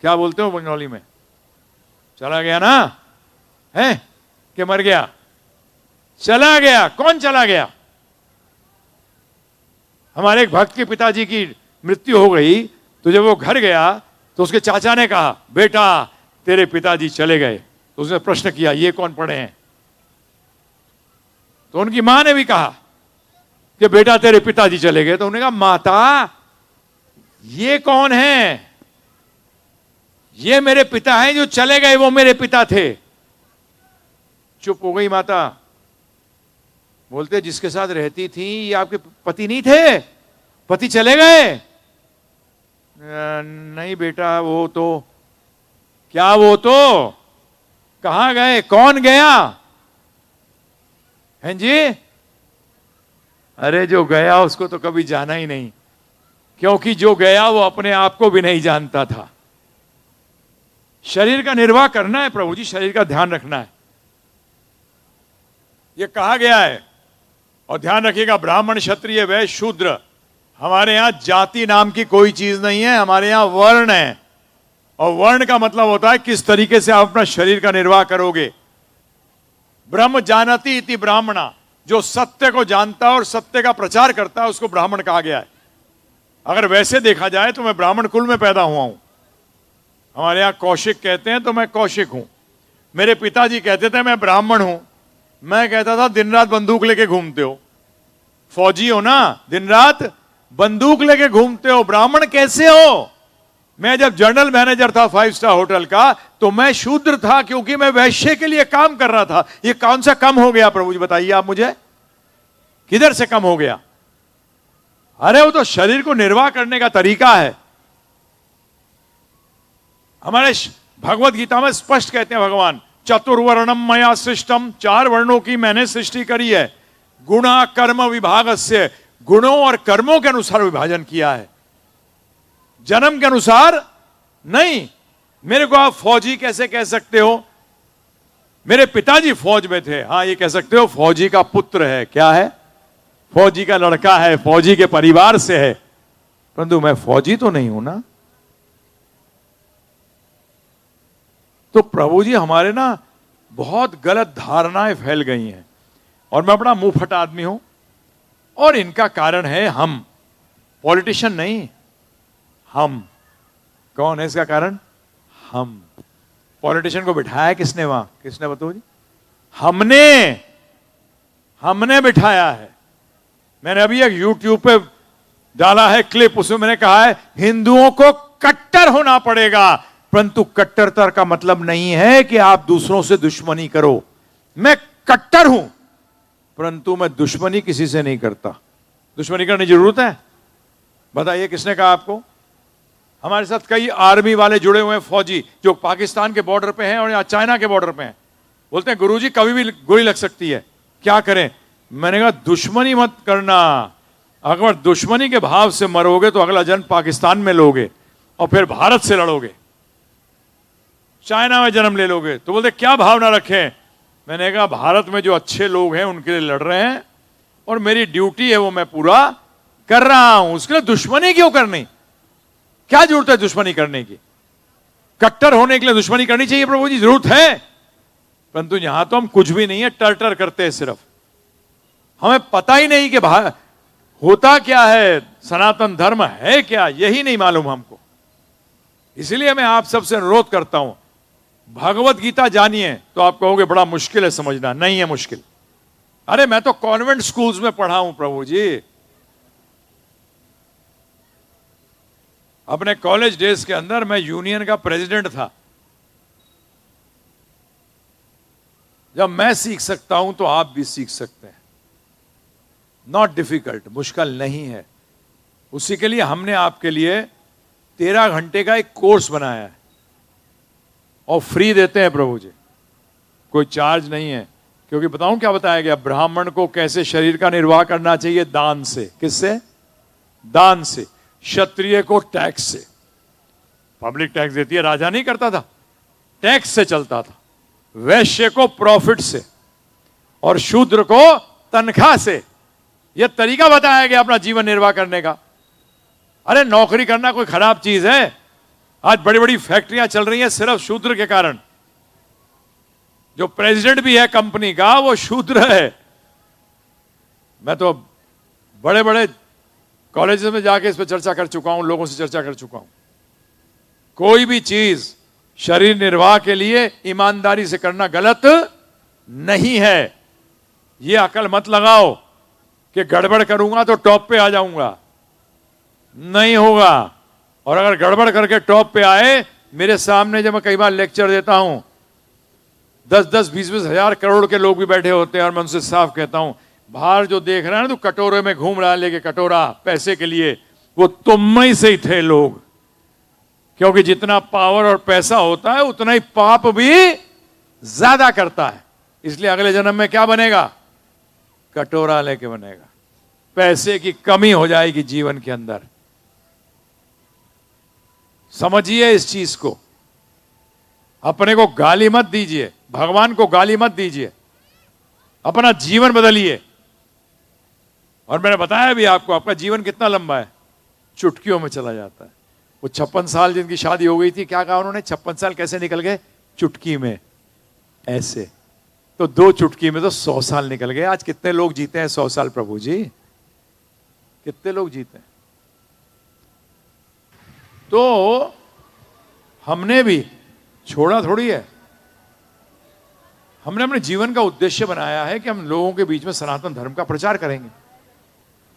Speaker 1: क्या बोलते हो बंगाली में? चला गया ना है कि मर गया? चला गया। कौन चला गया? हमारे एक भक्त के पिताजी की मृत्यु हो गई, तो जब वो घर गया तो उसके चाचा ने कहा बेटा तेरे पिताजी चले गए। तो उसने प्रश्न किया ये कौन पढ़े हैं? तो उनकी मां ने भी कहा कि बेटा तेरे पिताजी चले गए। तो उन्होंने कहा माता ये कौन है? ये मेरे पिता हैं, जो चले गए वो मेरे पिता थे। चुप हो गई माता। बोलते जिसके साथ रहती थी ये आपके पति नहीं थे? पति चले गए? नहीं बेटा, वो तो क्या, वो तो कहां गए? कौन गया? हैं जी? अरे जो गया उसको तो कभी जाना ही नहीं, क्योंकि जो गया वो अपने आप को भी नहीं जानता था। शरीर का निर्वाह करना है प्रभु जी, शरीर का ध्यान रखना है, ये कहा गया है। और ध्यान रखिएगा, ब्राह्मण, क्षत्रिय, वैश्य, शूद्र, हमारे यहां जाति नाम की कोई चीज नहीं है, हमारे यहां वर्ण है। और वर्ण का मतलब होता है किस तरीके से आप अपना शरीर का निर्वाह करोगे। ब्रह्म जानति इति ब्राह्मणा, जो सत्य को जानता है और सत्य का प्रचार करता है उसको ब्राह्मण कहा गया है। अगर वैसे देखा जाए तो मैं ब्राह्मण कुल में पैदा हुआ हूं। हमारे यहां कौशिक कहते हैं तो मैं कौशिक हूं। मेरे पिताजी कहते थे मैं ब्राह्मण हूं। मैं कहता था दिन रात बंदूक लेके घूमते हो, फौजी हो ना, दिन रात बंदूक लेके घूमते हो, ब्राह्मण कैसे हो? मैं जब जनरल मैनेजर था 5 स्टार होटल का तो मैं शूद्र था, क्योंकि मैं वैश्य के लिए काम कर रहा था। ये कौन सा कम हो गया प्रभु जी, बताइए आप मुझे, किधर से कम हो गया? अरे वो तो शरीर को निर्वाह करने का तरीका है। हमारे भगवत गीता में स्पष्ट कहते हैं भगवान, चतुर्वर्णम मया सृष्टम, 4 वर्णों की मैंने सृष्टि करी है। गुणा कर्म विभाग से, गुणों और कर्मों के अनुसार विभाजन किया है, जन्म के अनुसार नहीं। मेरे को आप फौजी कैसे कह सकते हो? मेरे पिताजी फौज में थे, हाँ ये कह सकते हो फौजी का पुत्र है, क्या है, फौजी का लड़का है, फौजी के परिवार से है, परंतु मैं फौजी तो नहीं हूं ना। तो प्रभु जी हमारे ना बहुत गलत धारणाएं फैल गई हैं, और मैं बड़ा मुंह फटा आदमी हूं, और इनका कारण है हम, पॉलिटिशियन नहीं, हम। कौन है इसका कारण? हम। पॉलिटिशियन को बिठाया किसने वहां? किसने बताओ जी? हमने बिठाया है। मैंने अभी एक YouTube पे डाला है क्लिप, उसमें मैंने कहा है हिंदुओं को कट्टर होना पड़ेगा, परंतु कट्टरता का मतलब नहीं है कि आप दूसरों से दुश्मनी करो। मैं कट्टर हूं, परंतु मैं दुश्मनी किसी से नहीं करता। दुश्मनी करने की जरूरत है? बताइए किसने कहा आपको? हमारे साथ कई आर्मी वाले जुड़े हुए हैं, फौजी, जो पाकिस्तान के बॉर्डर पे हैं और या चाइना के बॉर्डर पे हैं। बोलते हैं गुरुजी कभी भी गोली लग सकती है, क्या करें? मैंने कहा दुश्मनी मत करना। अगर दुश्मनी के भाव से मरोगे तो अगला जन्म पाकिस्तान में लोगे और फिर भारत से लड़ोगे, चाइना में जन्म ले लोगे। तो बोलते क्या भावना रखें? मैंने कहा भारत में जो अच्छे लोग हैं उनके लिए लड़ रहे हैं, और मेरी ड्यूटी है वो मैं पूरा कर रहा हूं, उसके लिए दुश्मनी क्यों करनी? क्या जरूरत है दुश्मनी करने की? कट्टर होने के लिए दुश्मनी करनी चाहिए प्रभु जी, जरूरत है, परंतु यहां तो हम कुछ भी नहीं है, टर करते हैं सिर्फ। हमें पता ही नहीं कि होता क्या है, सनातन धर्म है क्या, यही नहीं मालूम हमको। इसलिए मैं आप सबसे अनुरोध करता हूं, भगवत गीता जानिए। तो आप कहोगे बड़ा मुश्किल है समझना, नहीं है मुश्किल। अरे मैं तो कॉन्वेंट स्कूल्स में पढ़ा हूं प्रभु जी। अपने कॉलेज डेज के अंदर मैं यूनियन का प्रेसिडेंट था। जब मैं सीख सकता हूं तो आप भी सीख सकते हैं। नॉट डिफिकल्ट, मुश्किल नहीं है। उसी के लिए हमने आपके लिए 13 घंटे का एक कोर्स बनाया है, और फ्री देते हैं प्रभु जी, कोई चार्ज नहीं है। क्योंकि बताऊं क्या बताया गया? ब्राह्मण को कैसे शरीर का निर्वाह करना चाहिए? दान से। किससे? दान से। क्षत्रिय को टैक्स से। पब्लिक टैक्स देती है, राजा नहीं करता था, टैक्स से चलता था। वैश्य को प्रॉफिट से, और शूद्र को तनख्वाह से। यह तरीका बताया गया अपना जीवन निर्वाह करने का। अरे नौकरी करना कोई खराब चीज है? आज बड़ी बड़ी फैक्ट्रियां चल रही हैं सिर्फ शूद्र के कारण। जो प्रेसिडेंट भी है कंपनी का वो शूद्र है। मैं तो बड़े बड़े कॉलेजेस में जाके इस पर चर्चा कर चुका हूं, लोगों से चर्चा कर चुका हूं। कोई भी चीज शरीर निर्वाह के लिए ईमानदारी से करना गलत नहीं है। यह अकल मत लगाओ कि गड़बड़ करूंगा तो टॉप पे आ जाऊंगा, नहीं होगा। और अगर गड़बड़ करके टॉप पे आए, मेरे सामने जब मैं कई बार लेक्चर देता हूं, 10-10, 20-20 हजार करोड़ के लोग भी बैठे होते हैं, और मैं उनसे साफ कहता हूं, बाहर जो देख रहा है ना, तो कटोरे में घूम रहा है लेके कटोरा पैसे के लिए, वो तुम में से ही थे लोग। क्योंकि जितना पावर और पैसा होता है उतना ही पाप भी ज्यादा करता है। इसलिए अगले जन्म में क्या बनेगा? कटोरा लेके बनेगा। पैसे की कमी हो जाएगी जीवन के अंदर। समझिए इस चीज को। अपने को गाली मत दीजिए, भगवान को गाली मत दीजिए, अपना जीवन बदलिए। और मैंने बताया भी आपको, आपका जीवन कितना लंबा है, चुटकियों में चला जाता है। वो 56 साल जिनकी शादी हो गई थी, क्या कहा उन्होंने? 56 साल कैसे निकल गए? चुटकी में, ऐसे। तो 2 चुटकी में तो 100 साल निकल गए। आज कितने लोग जीते हैं 100 साल प्रभु जी? कितने लोग जीते हैं? तो हमने भी छोड़ा थोड़ी है। हमने अपने जीवन का उद्देश्य बनाया है कि हम लोगों के बीच में सनातन धर्म का प्रचार करेंगे।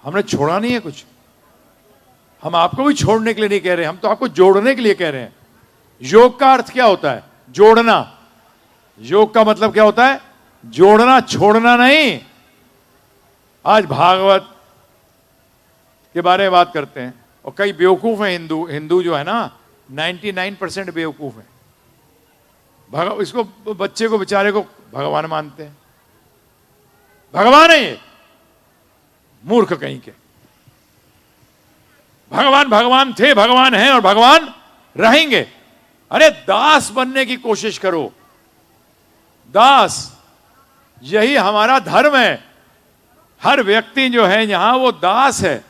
Speaker 1: हमने छोड़ा नहीं है कुछ। हम आपको भी छोड़ने के लिए नहीं कह रहे, हम तो आपको जोड़ने के लिए कह रहे हैं। योग का अर्थ क्या होता है? जोड़ना। योग का मतलब क्या होता है? जोड़ना, छोड़ना नहीं। आज भागवत के बारे में बात करते हैं, और कई बेवकूफ हैं हिंदू जो है ना, 99% बेवकूफ है। इसको बच्चे को बेचारे को भगवान मानते हैं। भगवान है ये, मूर्ख कहीं के। भगवान भगवान थे, भगवान हैं और भगवान रहेंगे। अरे दास बनने की कोशिश करो, दास, यही हमारा धर्म है। हर व्यक्ति जो है यहां वो दास है।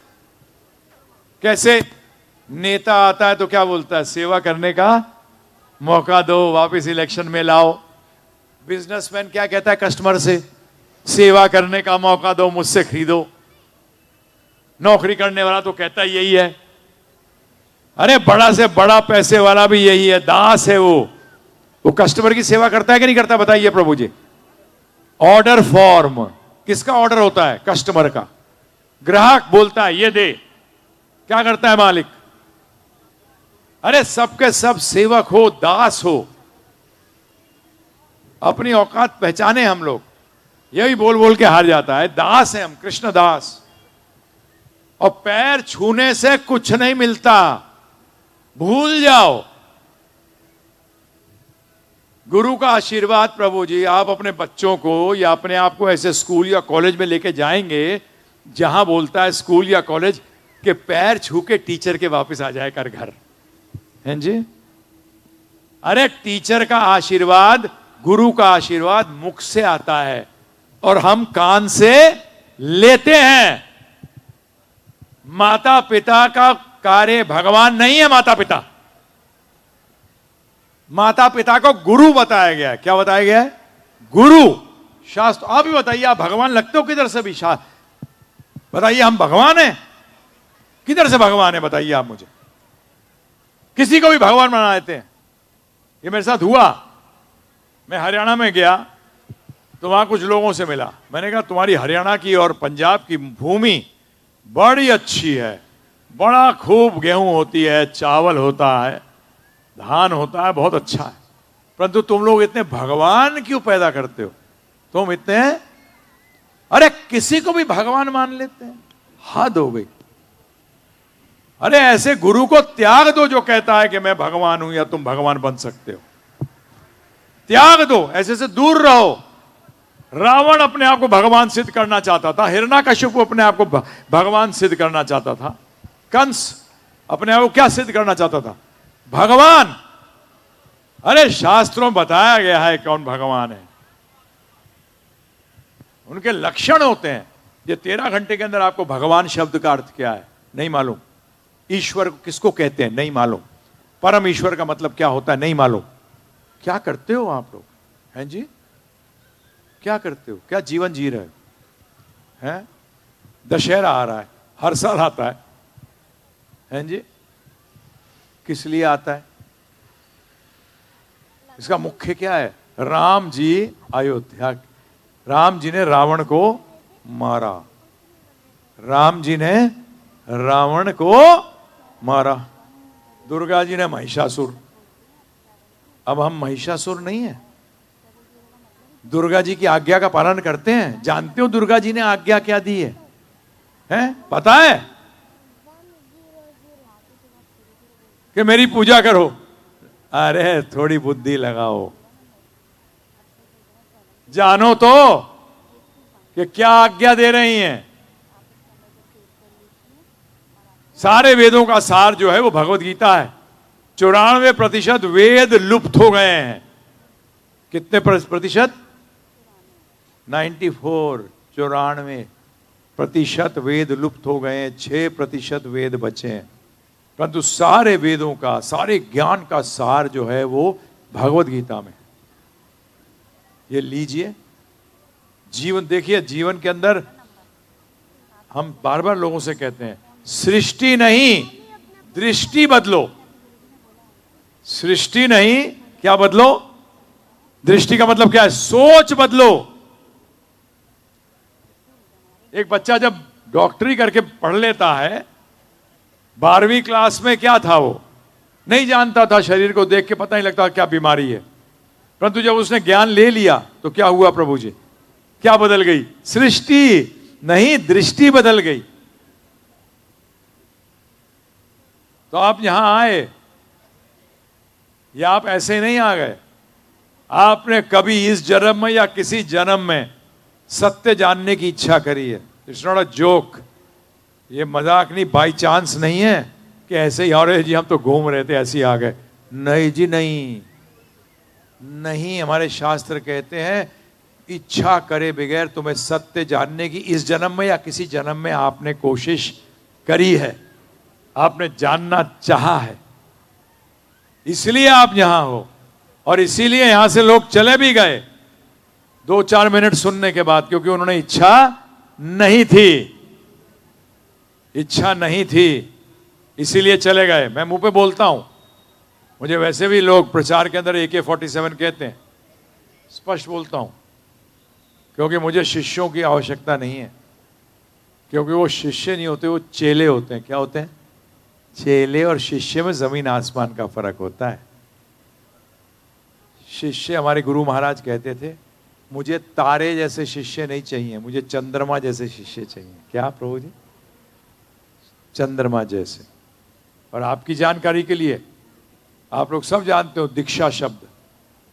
Speaker 1: कैसे? नेता आता है तो क्या बोलता है? सेवा करने का मौका दो, वापस इलेक्शन में लाओ। बिजनेसमैन क्या कहता है कस्टमर से? सेवा करने का मौका दो, मुझसे खरीदो। नौकरी करने वाला तो कहता ही यही है। अरे बड़ा से बड़ा पैसे वाला भी यही है, दास है वो कस्टमर की सेवा करता है कि नहीं करता? बताइए प्रभु जी। ऑर्डर फॉर्म, किसका ऑर्डर होता है? कस्टमर का। ग्राहक बोलता है ये दे, क्या करता है मालिक? अरे सबके सब सेवक हो, दास हो। अपनी औकात पहचाने हम लोग, यही बोल बोल के हार जाता है। दास है हम, कृष्ण दास। और पैर छूने से कुछ नहीं मिलता, भूल जाओ। गुरु का आशीर्वाद प्रभु जी, आप अपने बच्चों को या अपने आप को ऐसे स्कूल या कॉलेज में लेके जाएंगे जहां बोलता है स्कूल या कॉलेज के पैर छू के टीचर के वापस आ जाए कर घर, हैं जी? अरे टीचर का आशीर्वाद, गुरु का आशीर्वाद मुख से आता है और हम कान से लेते हैं। माता पिता का कार्य, भगवान नहीं है माता पिता। माता पिता को गुरु बताया गया है। क्या बताया गया है? गुरु। शास्त्र। आप भी बताइए, आप भगवान लगते हो किधर से भी? शास्त्र बताइए, हम भगवान हैं? किधर से भगवान है बताइए आप मुझे। किसी को भी भगवान बना देते हैं। ये मेरे साथ हुआ। मैं हरियाणा में गया तो वहां कुछ लोगों से मिला। मैंने कहा तुम्हारी हरियाणा की और पंजाब की भूमि बड़ी अच्छी है, बड़ा खूब गेहूं होती है, चावल होता है, धान होता है, बहुत अच्छा है, परंतु तुम लोग इतने भगवान क्यों पैदा करते हो? तुम इतने, अरे किसी को भी भगवान मान लेते हैं, हद हो गई। अरे ऐसे गुरु को त्याग दो जो कहता है कि मैं भगवान हूं या तुम भगवान बन सकते हो। त्याग दो, ऐसे से दूर रहो। रावण अपने आप को भगवान सिद्ध करना चाहता था, हिरण्यकश्यप अपने आप को भगवान सिद्ध करना चाहता था, कंस अपने आप को क्या सिद्ध करना चाहता था? भगवान। अरे शास्त्रों में बताया गया है कौन भगवान है, उनके लक्षण होते हैं। ये 13 घंटे के अंदर आपको भगवान शब्द का अर्थ क्या है नहीं मालूम, ईश्वर किसको कहते हैं नहीं मालूम, परम ईश्वर का मतलब क्या होता है नहीं मालूम। क्या करते हो आप लोग, हैं जी? क्या करते हो? क्या जीवन जी रहे हो? हैं? दशहरा आ रहा है, हर साल आता है, हैं जी? किस लिए आता है? इसका मुख्य क्या है? राम जी अयोध्या, राम जी ने रावण को मारा, राम जी ने रावण को मारा, दुर्गा जी ने महिषासुर। अब हम महिषासुर नहीं है, दुर्गा जी की आज्ञा का पालन करते हैं। जानते हो दुर्गा जी ने आज्ञा क्या दी है? हैं? पता है कि मेरी पूजा करो। अरे थोड़ी बुद्धि लगाओ, जानो तो कि क्या आज्ञा दे रही हैं। सारे वेदों का सार जो है वो भगवत गीता है। 94% वेद लुप्त हो गए हैं। कितने प्रतिशत? 94, 94% वेद लुप्त हो गए हैं, 6% वेद बचे हैं। परंतु सारे वेदों का, सारे ज्ञान का सार जो है वो भगवत गीता में। ये लीजिए, जीवन देखिए, जीवन के अंदर हम बार बार लोगों से कहते हैं सृष्टि नहीं दृष्टि बदलो। सृष्टि नहीं, क्या बदलो? दृष्टि का मतलब क्या है? सोच बदलो। एक बच्चा जब डॉक्टरी करके पढ़ लेता है, 12वीं क्लास में क्या था वो नहीं जानता था, शरीर को देख के पता नहीं लगता क्या बीमारी है, परंतु जब उसने ज्ञान ले लिया तो क्या हुआ प्रभु जी? क्या बदल गई? सृष्टि नहीं दृष्टि बदल गई। तो आप यहां आए या आप ऐसे नहीं आ गए, आपने कभी इस जन्म में या किसी जन्म में सत्य जानने की इच्छा करी है, इट्स नॉट अ जोक, ये मजाक नहीं, बाई चांस नहीं है कि ऐसे ही और जी हम तो घूम रहे थे ऐसे ही आ गए। नहीं जी नहीं, नहीं, हमारे शास्त्र कहते हैं इच्छा करे बगैर तुम्हें सत्य जानने की इस जन्म में या किसी जन्म में आपने कोशिश करी है, आपने जानना चाहा है, इसलिए आप यहां हो। और इसीलिए यहां से लोग चले भी गए 2-4 मिनट सुनने के बाद, क्योंकि उन्होंने इच्छा नहीं थी, इच्छा नहीं थी, इसीलिए चले गए। मैं मुंह पे बोलता हूं, मुझे वैसे भी लोग प्रचार के अंदर AK-47 कहते हैं, स्पष्ट बोलता हूं, क्योंकि मुझे शिष्यों की आवश्यकता नहीं है, क्योंकि वो शिष्य नहीं होते, वो चेले होते हैं। क्या होते हैं? चेले और शिष्य में जमीन आसमान का फर्क होता है। शिष्य, हमारे गुरु महाराज कहते थे, मुझे तारे जैसे शिष्य नहीं चाहिए, मुझे चंद्रमा जैसे शिष्य चाहिए। क्या प्रभु जी? चंद्रमा जैसे। और आपकी जानकारी के लिए, आप लोग सब जानते हो दीक्षा शब्द,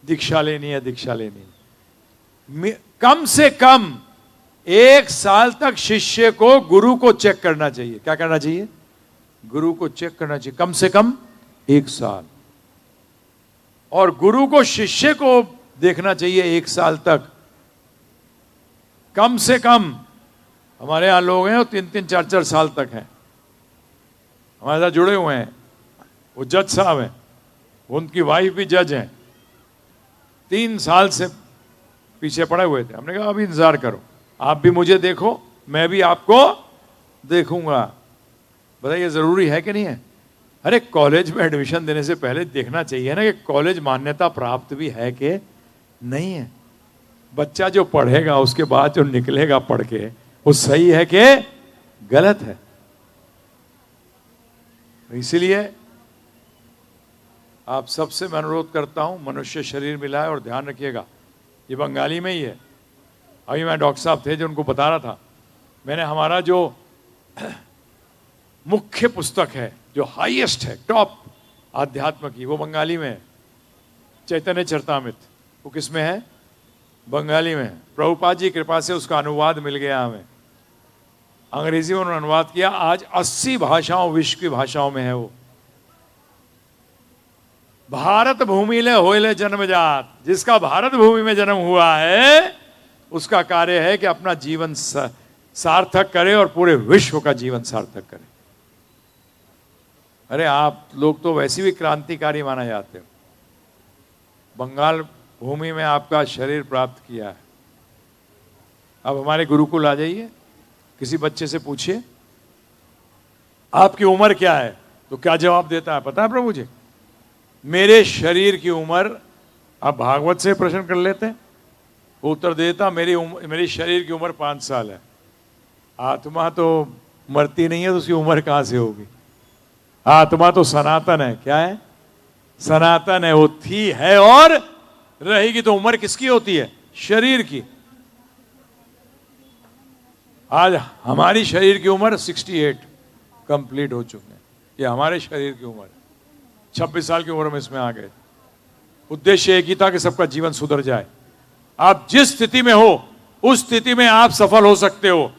Speaker 1: दीक्षा लेनी है, दीक्षा लेनी है। कम से कम 1 साल तक शिष्य को गुरु को चेक करना चाहिए। क्या करना चाहिए? गुरु को चेक करना चाहिए, कम से कम 1 साल। और गुरु को शिष्य को देखना चाहिए 1 साल तक, कम से कम। हमारे यहां लोग हैं वो 3-3, 4-4 साल तक हैं, हमारे साथ जुड़े हुए हैं। वो जज साहब हैं, उनकी वाइफ भी जज हैं, 3 साल से पीछे पड़े हुए थे। हमने कहा अभी इंतजार करो, आप भी मुझे देखो, मैं भी आपको देखूंगा। बताइए जरूरी है कि नहीं है? अरे कॉलेज में एडमिशन देने से पहले देखना चाहिए ना कि कॉलेज मान्यता प्राप्त भी है कि नहीं है। बच्चा जो पढ़ेगा उसके बाद जो निकलेगा पढ़ के, वो सही है कि गलत है। इसलिए आप सबसे मैं अनुरोध करता हूं, मनुष्य शरीर मिला है, और ध्यान रखिएगा ये बंगाली में ही है। अभी मैं डॉक्टर साहब थे जो उनको बता रहा था, मैंने हमारा जो मुख्य पुस्तक है, जो हाईएस्ट है, टॉप आध्यात्म की, वो बंगाली में है, चैतन्य चरितामृत। वो किस में है? बंगाली में है। प्रभुपाद जी कृपा से उसका अनुवाद मिल गया हमें, अंग्रेजी में उन्होंने अनुवाद किया। आज 80 भाषाओं, विश्व की भाषाओं में है वो। भारत भूमि ले होइले जन्मजात, जिसका भारत भूमि में जन्म हुआ है उसका कार्य है कि अपना जीवन सार्थक करे और पूरे विश्व का जीवन सार्थक करे। अरे आप लोग तो वैसे भी क्रांतिकारी माना जाते हो, बंगाल भूमि में आपका शरीर प्राप्त किया है। अब हमारे गुरुकुल आ जाइए, किसी बच्चे से पूछिए आपकी उम्र क्या है, तो क्या जवाब देता है पता है प्रभु जी? मेरे शरीर की उम्र, आप भागवत से प्रश्न कर लेते हैं, वो उत्तर देता मेरी शरीर की उम्र 5 साल है। आत्मा तो मरती नहीं है, तो उसकी उम्र कहां से होगी? आत्मा तो सनातन है। क्या है? सनातन है, वो थी, है और रहेगी। तो उम्र किसकी होती है? शरीर की। आज हमारी शरीर की उम्र 68 कंप्लीट हो चुके हैं। ये हमारे शरीर की उम्र है। 26 साल की उम्र में इसमें आ गए। उद्देश्य एक ही था कि सबका जीवन सुधर जाए। आप जिस स्थिति में हो उस स्थिति में आप सफल हो सकते हो।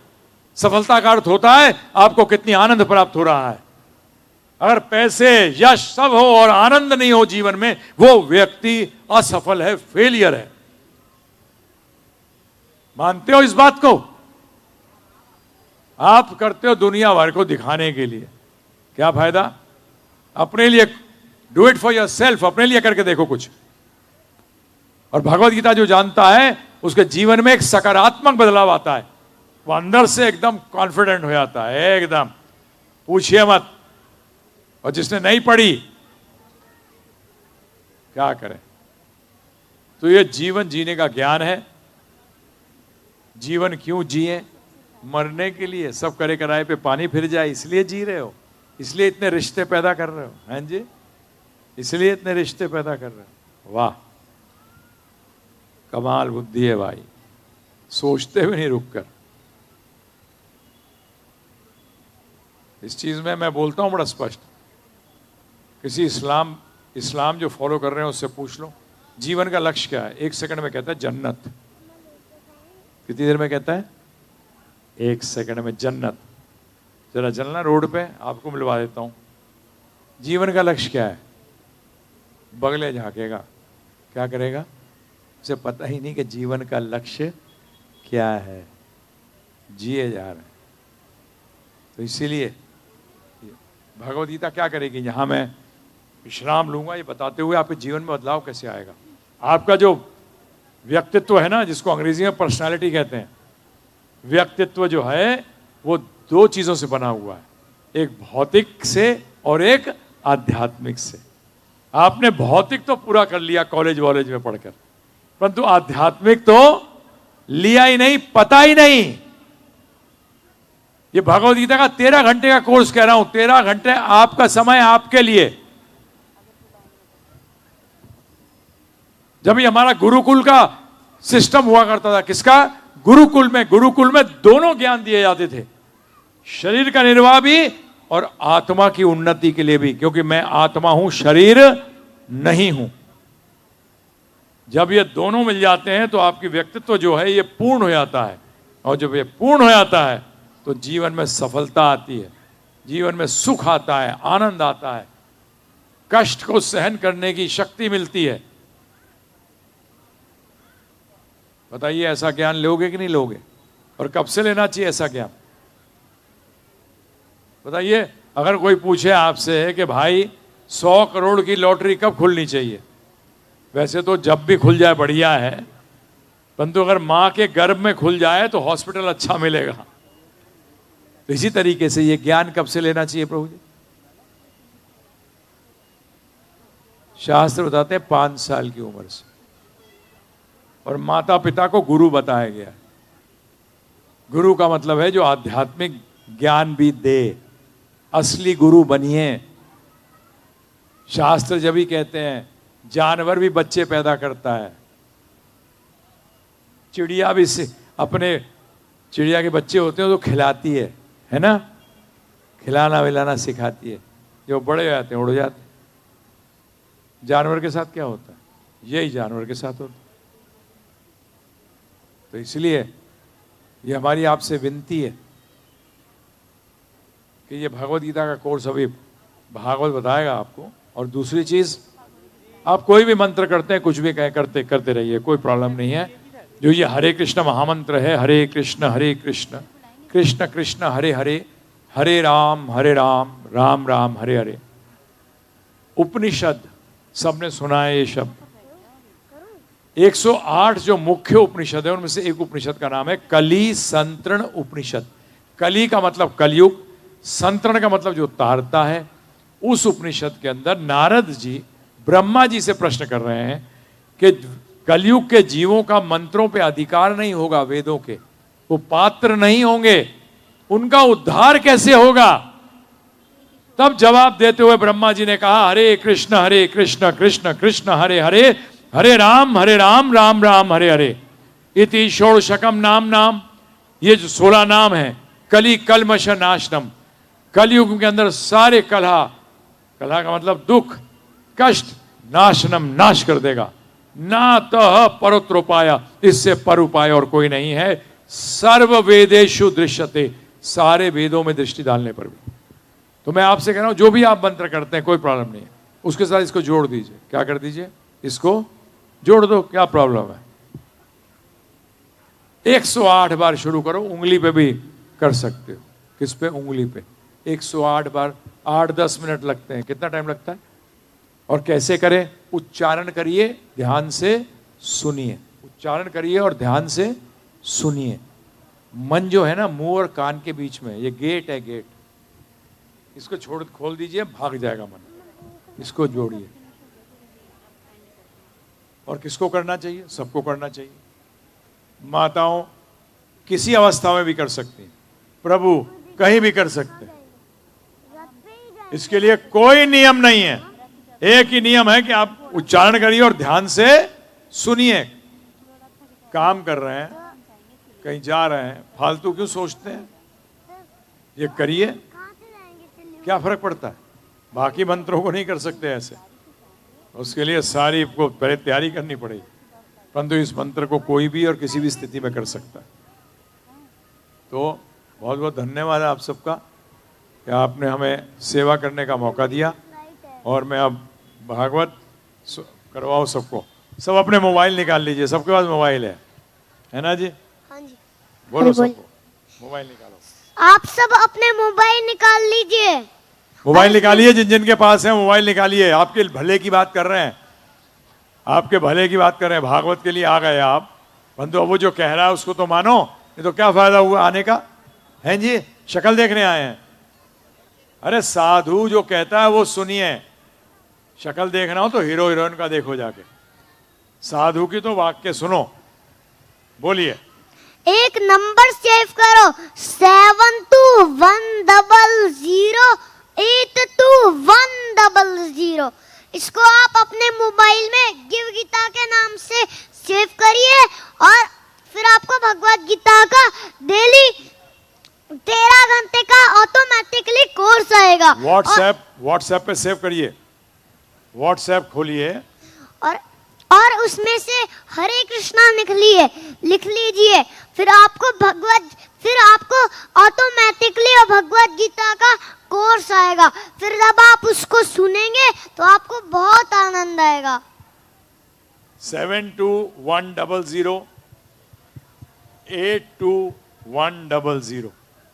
Speaker 1: सफलता का अर्थ होता है आपको कितनी आनंद प्राप्त हो रहा है। अगर पैसे, यश सब हो और आनंद नहीं हो जीवन में, वो व्यक्ति असफल है, फेलियर है। मानते हो इस बात को? आप करते हो दुनिया भर को दिखाने के लिए, क्या फायदा? अपने लिए do it for your self, अपने लिए करके देखो कुछ। और भगवत गीता जो जानता है उसके जीवन में एक सकारात्मक बदलाव आता है। वो अंदर से एकदम कॉन्फिडेंट हो जाता है, एकदम पूछिए मत। और जिसने नहीं पढ़ी क्या करे? तो ये जीवन जीने का ज्ञान है। जीवन क्यों जिए? मरने के लिए। सब करे कराए पे पानी फिर जाए, इसलिए जी रहे हो, इसलिए इतने रिश्ते पैदा कर रहे हो। हैं जी? इसलिए इतने रिश्ते पैदा कर रहे हो। वाह, कमाल बुद्धि है भाई, सोचते हुए नहीं रुककर। इस चीज में मैं बोलता हूं बड़ा स्पष्ट। किसी इस्लाम जो फॉलो कर रहे हैं उससे पूछ लो जीवन का लक्ष्य क्या है। 1 सेकंड में कहता है जन्नत। कितनी देर में कहता है? 1 सेकंड में जन्नत। जरा चलना रोड पे, आपको मिलवा देता हूं। जीवन का लक्ष्य क्या है? बगले झांकेगा, क्या करेगा? उसे पता ही नहीं कि जीवन का लक्ष्य क्या है, जिए जा रहे हैं। तो इसीलिए भगवद गीता क्या करेगी, यहां मैं विश्राम लूंगा ये बताते हुए आपके जीवन में बदलाव कैसे आएगा। आपका जो व्यक्तित्व है ना, जिसको अंग्रेजी में पर्सनालिटी कहते हैं, व्यक्तित्व जो है वो 2 चीजों से बना हुआ है, एक भौतिक से और एक आध्यात्मिक से। आपने भौतिक तो पूरा कर लिया कॉलेज वॉलेज में पढ़कर, परंतु आध्यात्मिक तो लिया ही नहीं, पता ही नहीं। ये भगवद गीता का 13 घंटे का कोर्स कह रहा हूं, 13 घंटे आपका समय आपके लिए। जब ये हमारा गुरुकुल का सिस्टम हुआ करता था, किसका? गुरुकुल में दोनों ज्ञान दिए जाते थे, शरीर का निर्वाह भी और आत्मा की उन्नति के लिए भी, क्योंकि मैं आत्मा हूं, शरीर नहीं हूं। जब ये दोनों मिल जाते हैं तो आपकी व्यक्तित्व जो है ये पूर्ण हो जाता है, और जब ये पूर्ण हो जाता है तो जीवन में सफलता आती है, जीवन में सुख आता है, आनंद आता है, कष्ट को सहन करने की शक्ति मिलती है। बताइए ऐसा ज्ञान लोगे कि नहीं लोगे? और कब से लेना चाहिए ऐसा ज्ञान? बताइए, अगर कोई पूछे आपसे कि भाई 100 करोड़ की लॉटरी कब खुलनी चाहिए? वैसे तो जब भी खुल जाए बढ़िया है, परंतु अगर मां के गर्भ में खुल जाए तो हॉस्पिटल अच्छा मिलेगा। तो इसी तरीके से ये ज्ञान कब से लेना चाहिए प्रभु जी? शास्त्र बताते हैं 5 साल की उम्र से, और माता पिता को गुरु बताया गया। गुरु का मतलब है जो आध्यात्मिक ज्ञान भी दे, असली गुरु बनिए। शास्त्र जब भी कहते हैं जानवर भी बच्चे पैदा करता है, चिड़िया भी अपने चिड़िया के बच्चे होते हैं तो खिलाती है ना, खिलाना विलाना सिखाती है, जो बड़े हो जाते हैं उड़ जाते हैं। जानवर के साथ क्या होता है? यही जानवर के साथ होता है। तो इसलिए ये हमारी आपसे विनती है कि ये भगवद गीता का कोर्स अभी भागवत बताएगा आपको। और दूसरी चीज, आप कोई भी मंत्र करते हैं, कुछ भी कहें, करते रहिए, कोई प्रॉब्लम नहीं है। जो ये हरे कृष्ण महामंत्र है, हरे कृष्ण कृष्ण कृष्ण हरे हरे, हरे राम राम राम हरे हरे। उपनिषद सबने सुना है ये शब्द। 108 जो मुख्य उपनिषद है उनमें से एक उपनिषद का नाम है कली संतरण उपनिषद। कली का मतलब कलयुग, संतरण का मतलब जो तारता है। उस उपनिषद के अंदर नारद जी ब्रह्मा जी से प्रश्न कर रहे हैं कि कलयुग के जीवों का मंत्रों पे अधिकार नहीं होगा, वेदों के वो पात्र नहीं होंगे, उनका उद्धार कैसे होगा? तब जवाब देते हुए ब्रह्मा जी ने कहा, हरे कृष्ण कृष्ण कृष्ण हरे हरे, हरे राम राम राम हरे हरे। इति षोडशकम नाम, ये जो 16 नाम है, कली कलमश नाशनम, कलयुग के अंदर सारे कलह का मतलब दुख, कष्ट, नाशनम नाश कर देगा। ना तह परोत्रोपाय, इससे पर उपाय और कोई नहीं है। सर्व वेदेषु दृश्यते, सारे वेदों में दृष्टि डालने पर भी। तो मैं आपसे कह रहा हूं, जो भी आप मंत्र करते हैं कोई प्रॉब्लम नहीं है, उसके साथ इसको जोड़ दीजिए। क्या कर दीजिए? इसको जोड़ दो, क्या प्रॉब्लम है? 108 बार शुरू करो, उंगली पे भी कर सकते हो। किस पे? उंगली पे 108 बार, 8-10 मिनट लगते हैं। कितना टाइम लगता है? और कैसे करें? उच्चारण करिए, ध्यान से सुनिए। उच्चारण करिए और ध्यान से सुनिए। मन जो है ना, मुंह और कान के बीच में, ये गेट है, गेट, इसको खोल दीजिए, भाग जाएगा मन। इसको जोड़िए। और किसको करना चाहिए? सबको करना चाहिए। माताओं किसी अवस्था में भी कर सकती हैं, प्रभु कहीं भी कर सकते हैं। इसके लिए कोई नियम नहीं है, एक ही नियम है कि आप उच्चारण करिए और ध्यान से सुनिए। काम कर रहे हैं, कहीं जा रहे हैं, फालतू क्यों सोचते हैं? ये करिए, क्या फर्क पड़ता है? बाकी मंत्रों को नहीं कर सकते ऐसे, उसके लिए सारी को पहले तैयारी करनी पड़ेगी। परंतु इस मंत्र को कोई भी और किसी भी स्थिति में कर सकता है। तो बहुत बहुत धन्यवाद आप सबका कि आपने हमें सेवा करने का मौका दिया। और मैं अब भागवत करवाओ सबको। सब अपने मोबाइल निकाल लीजिए, सबके पास मोबाइल है ना जी?
Speaker 2: हाँ जी।
Speaker 1: बोलो सबको मोबाइल निकालो।
Speaker 2: आप सब अपने मोबाइल निकाल लीजिए।
Speaker 1: मोबाइल निकालिए, जिन जिन के पास है मोबाइल निकालिए। आपके भले की बात कर रहे हैं, आपके भले की बात कर रहे हैं। भागवत के लिए आ गए आप, परंतु वो जो कह रहा है उसको तो मानो। ये तो क्या फायदा हुआ आने का? हैं जी, शक्ल देखने आए हैं? अरे साधु जो कहता है वो सुनिए। शक्ल देखना हो तो हीरो हीरोइन का देखो जाके, साधु की तो वाक्य सुनो। बोलिए।
Speaker 2: एक नंबर सेव करो, 7210082100। इसको आप अपने मोबाइल में गिव गीता के नाम से सेव करिए और फिर आपको भगवत गीता का डेली 13 घंटे का ऑटोमेटिकली कोर्स आएगा।
Speaker 1: व्हाट्सएप पे सेव करिए, व्हाट्सएप खोलिए
Speaker 2: और उसमें से हरे कृष्णा लिख लीजिए। फिर आपको ऑटोमेटिकली भगवत गीता का कोर्स आएगा। फिर जब आप उसको सुनेंगे तो आपको बहुत आनंद आएगा।
Speaker 1: 7210082100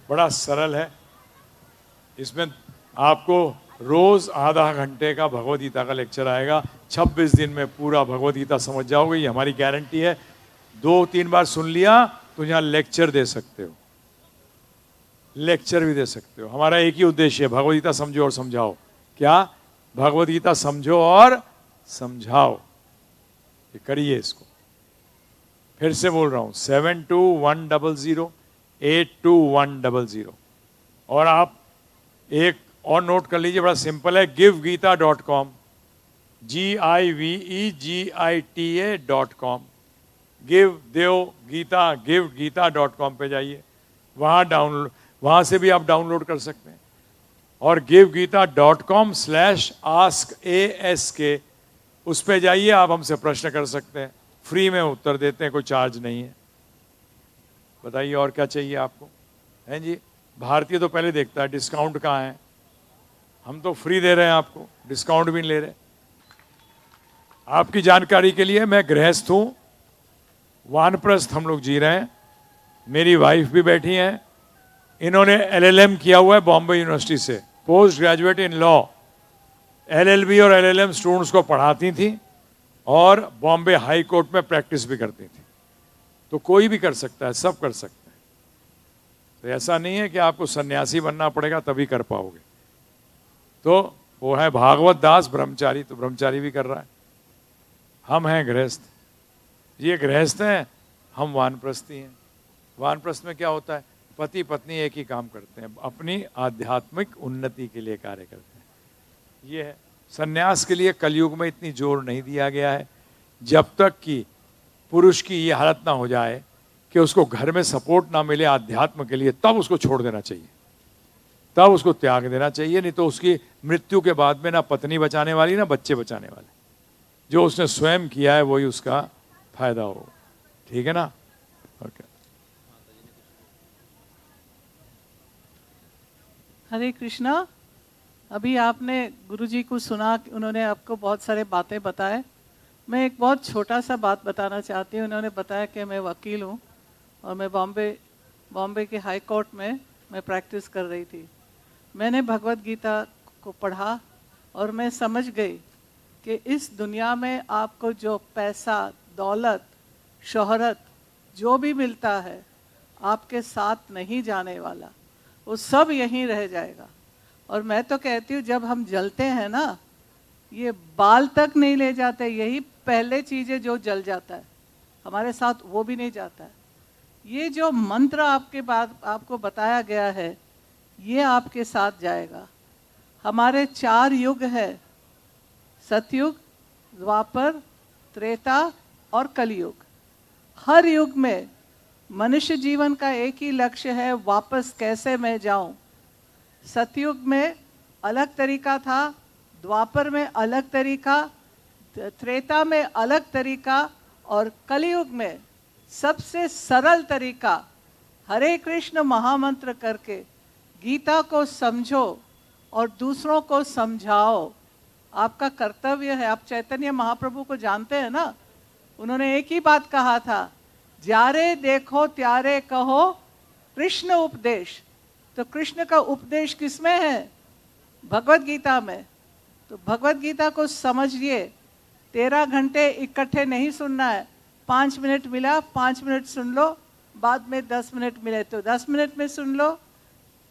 Speaker 1: बड़ा सरल है। इसमें आपको रोज आधा घंटे का भगवद गीता का लेक्चर आएगा। 26 दिन में पूरा भगवद गीता समझ जाओगे, ये हमारी गारंटी है। 2-3 बार सुन लिया तो यहाँ लेक्चर दे सकते हो, लेक्चर भी दे सकते हो। हमारा एक ही उद्देश्य है, भगवद गीता समझो और समझाओ। क्या? भगवद गीता समझो और समझाओ। ये करिए इसको। फिर से बोल रहा हूं, 7210082100। और आप एक और नोट कर लीजिए, बड़ा सिंपल है, givegita.com, GIVEGITA.com। गिव देव गीता, givegita.com पे जाइए, वहां से भी आप डाउनलोड कर सकते हैं। और givegita.com/ask उस पे जाइए, आप हमसे प्रश्न कर सकते हैं, फ्री में उत्तर देते हैं, कोई चार्ज नहीं है। बताइए और क्या चाहिए आपको? हैं जी? भारतीय तो पहले देखता है डिस्काउंट कहाँ है। हम तो फ्री दे रहे हैं आपको, डिस्काउंट भी नहीं ले रहे। आपकी जानकारी के लिए, मैं गृहस्थ हूं, वानप्रस्थ हम लोग जी रहे हैं। मेरी वाइफ भी बैठी हैं, इन्होंने LLM किया हुआ है बॉम्बे यूनिवर्सिटी से, post graduate in law. LLB और LLM स्टूडेंट्स को पढ़ाती थी और बॉम्बे हाई कोर्ट में प्रैक्टिस भी करती थी। तो कोई भी कर सकता है, सब कर सकते हैं। तो ऐसा नहीं है कि आपको सन्यासी बनना पड़ेगा तभी कर पाओगे। तो वो है भागवत दास ब्रह्मचारी, तो ब्रह्मचारी भी कर रहा है। हम हैं गृहस्थ, ये गृहस्थ हैं, हम वानप्रस्थी हैं। वानप्रस्थ में क्या होता है? पति पत्नी एक ही काम करते हैं, अपनी आध्यात्मिक उन्नति के लिए कार्य करते हैं। ये है। सन्यास के लिए कलयुग में इतनी जोर नहीं दिया गया है, जब तक कि पुरुष की ये हालत ना हो जाए कि उसको घर में सपोर्ट ना मिले आध्यात्म के लिए, तब उसको छोड़ देना चाहिए, तब उसको त्याग देना चाहिए। नहीं तो उसकी मृत्यु के बाद में ना पत्नी बचाने वाली ना बच्चे बचाने वाले। जो उसने स्वयं किया है वही उसका फायदा हो। ठीक है ना? ओके।
Speaker 3: हरे कृष्णा। अभी आपने गुरुजी को सुना, उन्होंने आपको बहुत सारे बातें बताए। मैं एक बहुत छोटा सा बात बताना चाहती हूँ। उन्होंने बताया कि मैं वकील हूँ और मैं बॉम्बे के हाई कोर्ट में मैं प्रैक्टिस कर रही थी। मैंने भगवत गीता को पढ़ा और मैं समझ गई कि इस दुनिया में आपको जो पैसा, दौलत, शोहरत जो भी मिलता है आपके साथ नहीं जाने वाला, वो सब यहीं रह जाएगा। और मैं तो कहती हूँ जब हम जलते हैं ना, ये बाल तक नहीं ले जाते, यही पहले चीज़ें जो जल जाता है हमारे साथ वो भी नहीं जाता है। ये जो मंत्र आपके बाद आपको बताया गया है ये आपके साथ जाएगा। हमारे 4 युग है, सतयुग, द्वापर, त्रेता और कलयुग। हर युग में मनुष्य जीवन का एक ही लक्ष्य है, वापस कैसे मैं जाऊं। सतयुग में अलग तरीका था, द्वापर में अलग तरीका, त्रेता में अलग तरीका और कलयुग में सबसे सरल तरीका हरे कृष्ण महामंत्र करके गीता को समझो और दूसरों को समझाओ। आपका कर्तव्य है। आप चैतन्य महाप्रभु को जानते हैं ना, उन्होंने एक ही बात कहा था, जारे देखो त्यारे कहो कृष्ण उपदेश। तो कृष्ण का उपदेश किसमें है? भगवत गीता में। तो भगवत गीता को समझिए। 13 घंटे इकट्ठे नहीं सुनना है। 5 मिनट मिला 5 मिनट सुन लो, बाद में 10 मिनट मिले तो 10 मिनट में सुन लो।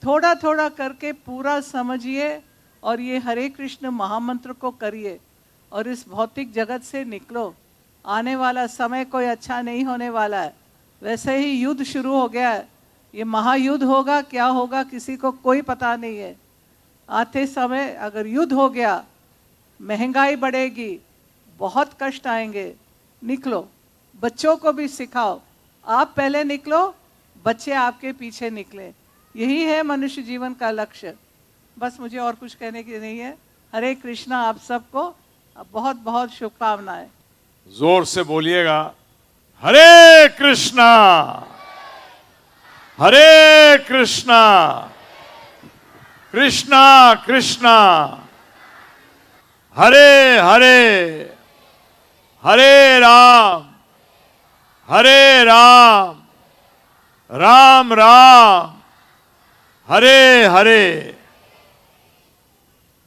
Speaker 3: थोड़ा थोड़ा करके पूरा समझिए और ये हरे कृष्ण महामंत्र को करिए और इस भौतिक जगत से निकलो। आने वाला समय कोई अच्छा नहीं होने वाला है। वैसे ही युद्ध शुरू हो गया है। ये महायुद्ध होगा, क्या होगा किसी को कोई पता नहीं है। आते समय अगर युद्ध हो गया, महंगाई बढ़ेगी, बहुत कष्ट आएंगे। निकलो, बच्चों को भी सिखाओ। आप पहले निकलो, बच्चे आपके पीछे निकले। यही है मनुष्य जीवन का लक्ष्य। बस मुझे और कुछ कहने की नहीं है। हरे कृष्णा। आप सबको बहुत बहुत शुभकामनाएं।
Speaker 1: जोर से बोलिएगा, हरे कृष्णा हरे कृष्णा कृष्णा कृष्णा हरे हरे, हरे राम राम राम हरे हरे।